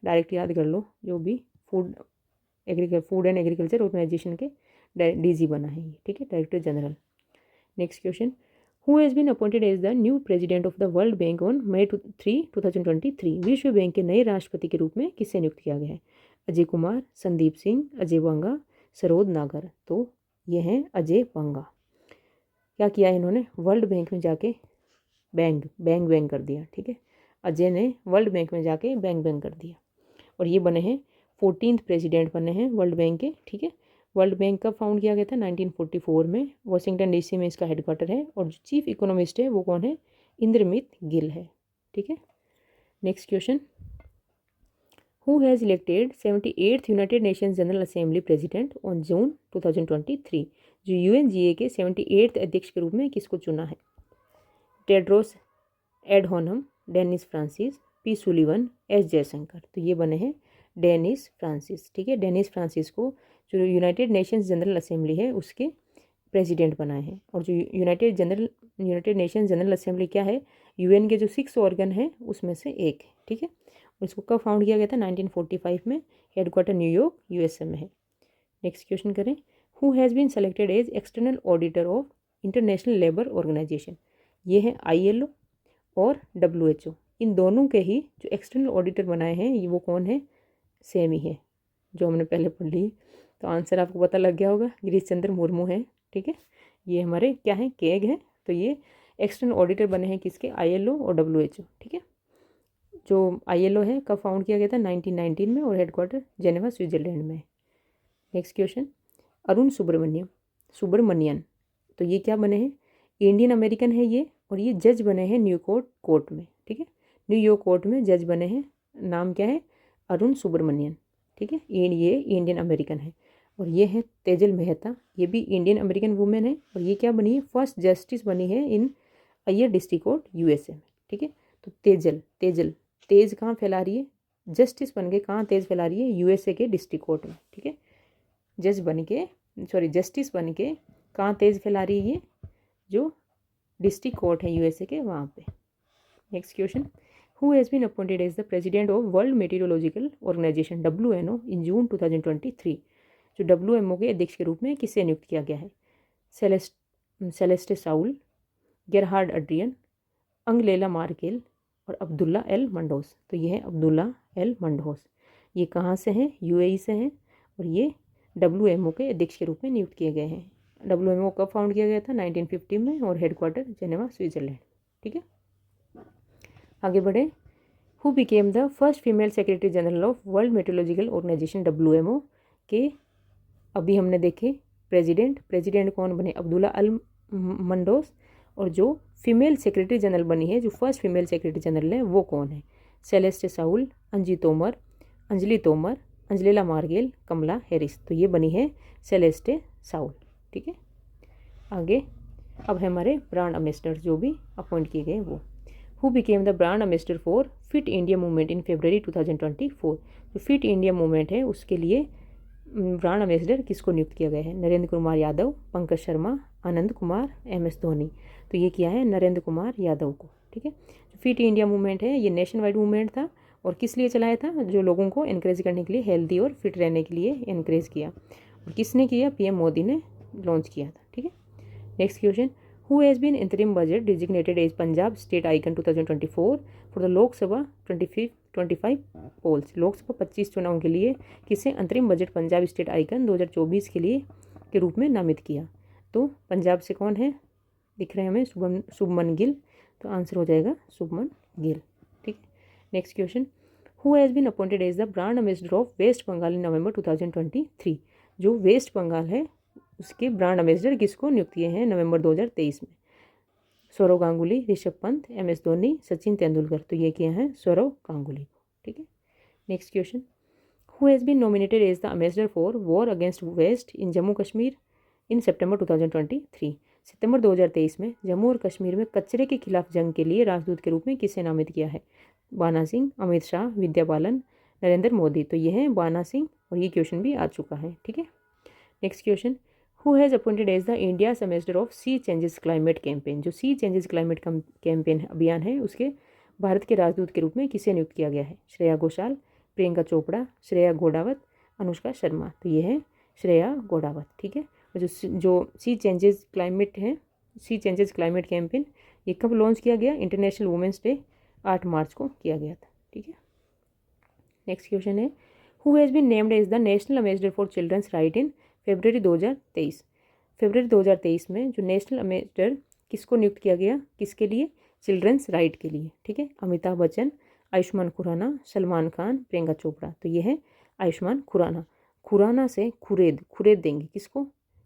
डायरेक्ट याद कर लो, जो भी फूड एंड एग्रीकल्चर ऑर्गेनाइजेशन के DG बना है ये, ठीक है, director general. Next question, who has been appointed as the new president of the world bank on May 3, 2023? विश्व बैंक के नए राष्ट्रपति के रूप में किसे नियुक्त किया गया है? अजय कुमार, संदीप सिंह, अजय बंगा, सरोद नागर। तो ये हैं अजय बंगा। क्या किया है इन्होंने? वर्ल्ड बैंक में जाके बैंग कर दिया, ठीक है। अजय ने वर्ल्ड बैंक में जाके बैंग कर दिया और ये बने हैं 14th प्रेसिडेंट बने हैं वर्ल्ड बैंक के, ठीक है। वर्ल्ड बैंक कब फाउंड किया गया था? 1944 में। वाशिंगटन DC में इसका हेडक्वार्टर है और जो चीफ इकोनॉमिस्ट है वो कौन है? इंद्रमित गिल है, ठीक है। Next question, who has elected 78th United Nations general assembly president on June 2023? जो UNGA के 78th अध्यक्ष के रूप में किसको चुना है? Tedros Adhanom, Dennis Francis, P Sullivan, S Jaishankar. तो ये बने हैं डेनिस फ्रांसिस, ठीक है। डेनिस फ्रांसिस को जो यूनाइटेड नेशंस जनरल असेंबली है उसके प्रेसिडेंट बनाए हैं। और जो यूनाइटेड नेशंस जनरल असेंबली क्या है? UN के जो 6 ऑर्गन है उसमें से एक है, ठीक है। इसको कब फाउंड किया गया था? 1945 में। हेडक्वार्टर न्यूयॉर्क USA में है। नेक्स्ट क्वेश्चन करें, who has been selected as external auditor of international labour organization? ये है ILO और WHO। इन दोनों के ही जो एक्सटर्नल ऑडिटर बनाए हैं ये वो कौन है? सेम ही है जो हमने पहले पढ़ ली। तो आंसर आपको पता लग गया होगा, गिरीश चंद्र मुर्मू है, ठीक है। ये हमारे क्या है? केग हैं। तो ये एक्सटर्नल ऑडिटर बने हैं किसके? ILO और WHO, ठीक है। जो ILO है कब फाउंड किया गया था? 1919 में और हेडक्वार्टर जेनेवा स्विट्जरलैंड में। Next question, Arun Subramanian. तो ये क्या बने हैं? इंडियन अमेरिकन है ये और ये जज बने हैं न्यूयॉर्क कोर्ट में, ठीक है। न्यूयॉर्क कोर्ट में जज बने हैं। नाम क्या है? अरुण सुब्रमण्यन, ठीक है। ये इंडियन अमेरिकन है। और ये है तेजल मेहता, ये भी इंडियन अमेरिकन वुमेन है और ये क्या बनी है? फर्स्ट जस्टिस बनी है इन अय्यर डिस्ट्रिक्ट कोर्ट USA में, ठीक है। तो तेज कहाँ फैला रही है? जस्टिस बन के कहाँ तेज फैला रही है? USA के डिस्ट्रिक्ट कोर्ट में, ठीक है। जस्टिस बन के कहाँ तेज फैला रही है? ये जो डिस्ट्रिक्ट कोर्ट है USA के वहाँ पे। Next question, who has been appointed as the president of World Meteorological Organization WMO in June 2023? जो WMO के अध्यक्ष के रूप में किसे नियुक्त किया गया है? Celeste Saulo, Gerhard Adrian, Angela Merkel और अब्दुल्ला एल मंडोस। तो ये है अब्दुल्ला एल मंडोस। ये कहाँ से हैं? UAE से हैं और ये WMO के अध्यक्ष के रूप में नियुक्त किए गए हैं। WMO कब फाउंड किया गया था? 1950 में और हेडक्वार्टर जेनेवा स्विट्जरलैंड, ठीक है। आगे बढ़े, who became the first female secretary general of world meteorological organization WMO के अभी हमने देखे प्रेसिडेंट कौन बने? अब्दुल्ला अल मंडोस। और जो फीमेल सेक्रेटरी जनरल बनी है, जो फर्स्ट फीमेल सेक्रेटरी जनरल है वो कौन है? सेलेस्टे साउल, अंजलि तोमर, अंजलिला मार्गेल, कमला हैरिस। तो ये बनी है सेलेस्टे साउल, ठीक है। आगे अब है हमारे ब्रांड एम्बेसडर जो भी अपॉइंट किए गए वो। Who became the brand ambassador for fit India movement in February 2024? जो फिट इंडिया मूवमेंट है उसके लिए ब्रांड एम्बेसडर किसको नियुक्त किया गया है? नरेंद्र कुमार यादव, पंकज शर्मा, आनंद कुमार, MS धोनी। तो ये किया है नरेंद्र कुमार यादव को, ठीक है। जो फिट इंडिया मूवमेंट है ये नेशन वाइड मूवमेंट था और किस लिए चलाया था? जो लोगों को इनक्रेज करने के लिए, हेल्दी और फिट रहने के लिए इनक्रेज किया। और किसने किया? PM मोदी ने लॉन्च किया था, ठीक है। Next question, who has been interim budget designated as Punjab state icon 2024 for the Lok Sabha 25 polls? Lok Sabha 25 चुनाव के लिए किसे अंतरिम बजट पंजाब स्टेट आइकन 2024 के लिए के रूप में नामित किया? तो पंजाब से कौन है? दिख रहे हैं हमें, शुभमन गिल। तो आंसर हो जाएगा शुभमन गिल, ठीक है। Next question, who has been appointed as the brand ambassador of West Bengal in November 2023? जो वेस्ट बंगाल है उसके ब्रांड एम्बेसडर किसको नियुक्त किए हैं नवंबर 2023 में? सौरव गांगुली, ऋषभ पंत, MS धोनी, सचिन तेंदुलकर। तो ये किए हैं सौरव गांगुली, ठीक है। Next question, who has been nominated as the ambassador for war against waste in Jammu Kashmir in September 2023? सितंबर 2023 में जम्मू और कश्मीर में कचरे के खिलाफ जंग के लिए राजदूत के रूप में किसे नामित किया है? बाना सिंह, अमित शाह, विद्या बालन, नरेंद्र मोदी। तो ये है बाना सिंह और ये क्वेश्चन भी आ चुका है, ठीक है। Next question, who has appointed as the India ambassador of sea changes climate campaign? जो सी चेंजेस क्लाइमेट कैंपेन अभियान है उसके भारत के राजदूत के रूप में किसे नियुक्त किया गया है? श्रेया घोषाल, प्रियंका चोपड़ा, श्रेया घोड़ावत, अनुष्का शर्मा। तो ये है श्रेया घोड़ावत, ठीक है। और जो सी चेंजेस क्लाइमेट है, सी चेंजेस क्लाइमेट कैंपेन, ये कब लॉन्च किया गया? इंटरनेशनल वुमेंस डे 8 मार्च को किया गया था। ठीक है, नेक्स्ट क्वेश्चन है who has been named as the national ambassador for children's right in February 2023। फरवरी 2023 में जो नेशनल एम्बेसडर किसको नियुक्त किया गया? किसके लिए? चिल्ड्रंस राइट के लिए। ठीक है, अमिताभ बच्चन, आयुष्मान खुराना, सलमान खान, प्रियंका चोपड़ा। तो ये है आयुष्मान खुराना। खुराना से खुरेद देंगे किसको?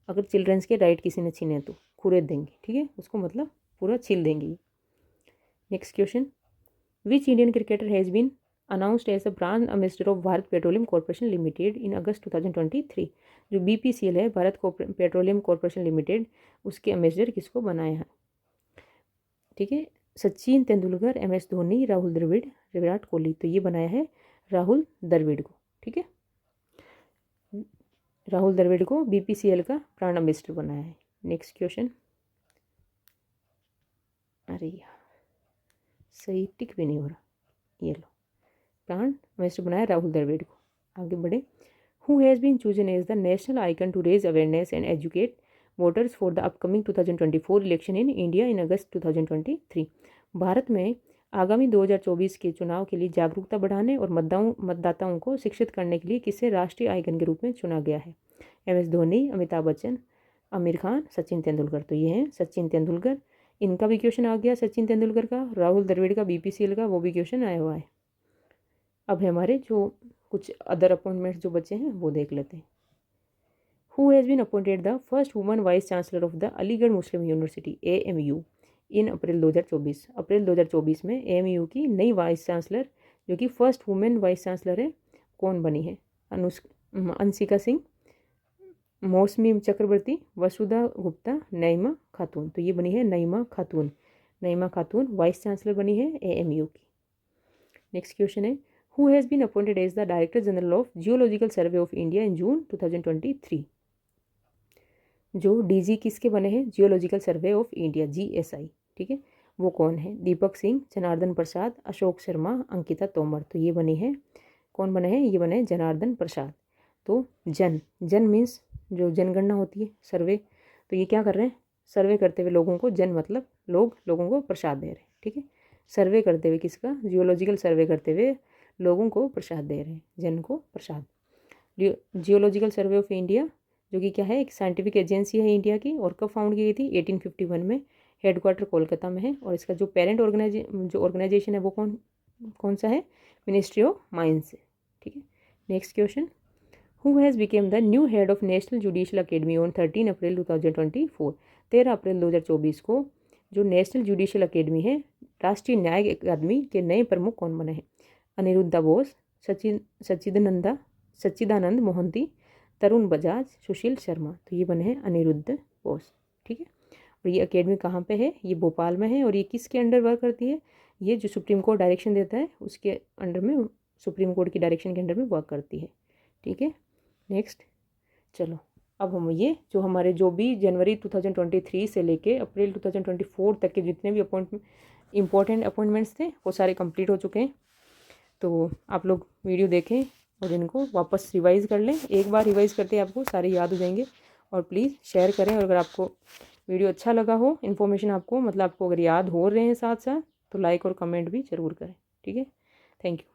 अगर चिल्ड्रंस के राइट किसी ने छीने तो खुरेद देंगे। ठीक है, उसको मतलब पूरा छील देंगे। Next question, which Indian cricketer has been announced as the brand ambassador of Bharat petroleum corporation limited in August 2023। जो BPCL है, भारत पेट्रोलियम कॉर्पोरेशन लिमिटेड, उसके एम्बेसडर किसको बनाया है? ठीक है, सचिन तेंदुलकर, MS धोनी, राहुल द्रविड़, विराट कोहली। तो ये बनाया है राहुल द्रविड़ को। ठीक है, राहुल द्रविड़ को BPCL का ब्रांड एम्बेसडर बनाया है। नेक्स्ट क्वेश्चन, अरे यार सही टिक भी नहीं हो रहा, ये लो, ब्रांड एम्बेसडर बनाया राहुल द्रविड़ को। आगे बढ़े, who has been chosen as the national icon to raise awareness and educate voters for the upcoming 2024 election in India in August 2023। Bharat में आगामी 2024 के चुनाव के लिए जागरूकता बढ़ाने और मतदाताओं को शिक्षित करने के लिए किसे राष्ट्रीय आइकन के रूप में चुना गया है? MS धोनी, अमिताभ बच्चन, आमिर खान, सचिन तेंदुलकर। तो ये हैं सचिन तेंदुलकर। इनका भी क्वेश्चन आ गया, सचिन तेंदुलकर का, राहुल द्रविड़ का BPCL का वो भी क्वेश्चन आया हुआ है। अब हमारे जो कुछ अदर अपॉइंटमेंट्स जो बचे हैं वो देख लेते हैं। Who has been appointed the first woman vice chancellor of the Aligarh Muslim university AMU in April 2024। अप्रैल 2024 में AMU की नई वाइस चांसलर, जो कि फर्स्ट वुमेन वाइस चांसलर है, कौन बनी है? अंशिका सिंह, मौसमी चक्रवर्ती, वसुधा गुप्ता, नईमा खातून। तो ये बनी है नईमा खातून। नईमा खातून वाइस चांसलर बनी है AMU की। नेक्स्ट क्वेश्चन है who has been appointed as the director general of Geological Survey of India in June 2023। जो DG किसके बने हैं? Geological Survey of India GSI। ठीक है, वो कौन है? दीपक सिंह, जनार्दन प्रसाद, अशोक शर्मा, अंकिता तोमर। तो ये बने हैं, कौन बने हैं? ये बने हैं जनार्दन प्रसाद। तो जन मीन्स जो जनगणना होती है, सर्वे। तो ये क्या कर रहे हैं? सर्वे करते हुए लोगों को, जन मतलब लोगों को प्रसाद दे रहे हैं। ठीक है, सर्वे करते हुए किसका? जियोलॉजिकल सर्वे करते हुए लोगों को प्रसाद दे रहे हैं, जन को प्रसाद। जियोलॉजिकल सर्वे ऑफ इंडिया जो कि क्या है? एक साइंटिफिक एजेंसी है इंडिया की, और कब फाउंड की गई थी? 1851 में। हेडक्वार्टर कोलकाता में है, और इसका जो पेरेंट ऑर्गेनाइजेशन है वो कौन सा है? मिनिस्ट्री ऑफ माइंस है। ठीक है, next question, who has became the new head of national judicial academy on 13 अप्रैल 2024। 13 अप्रैल 2024 को जो नेशनल जुडिशियल अकेडमी है, राष्ट्रीय न्यायिक अकादमी के नए प्रमुख कौन बने हैं? अनिरुद्धा बोस, सच्चिदानंद मोहंती, तरुण बजाज, सुशील शर्मा। तो ये बने हैं अनिरुद्ध बोस। ठीक है, और ये अकेडमी कहाँ पे है? ये भोपाल में है। और ये किसके अंडर वर्क करती है? ये जो सुप्रीम कोर्ट डायरेक्शन देता है उसके अंडर में, सुप्रीम कोर्ट की डायरेक्शन के अंडर में वर्क करती है। ठीक है, नेक्स्ट चलो, अब हम ये जो हमारे जो भी जनवरी 2023 से लेके अप्रैल 2024 तक के जितने भी इम्पोर्टेंट अपॉइंटमेंट्स थे वो सारे कंप्लीट हो चुके हैं। तो आप लोग वीडियो देखें और इनको वापस रिवाइज़ कर लें। एक बार रिवाइज़ करते आपको सारे याद हो जाएंगे। और प्लीज़ शेयर करें, और अगर आपको वीडियो अच्छा लगा हो, इन्फॉर्मेशन आपको मतलब आपको अगर याद हो रहे हैं साथ साथ, तो लाइक और कमेंट भी ज़रूर करें। ठीक है, थैंक यू।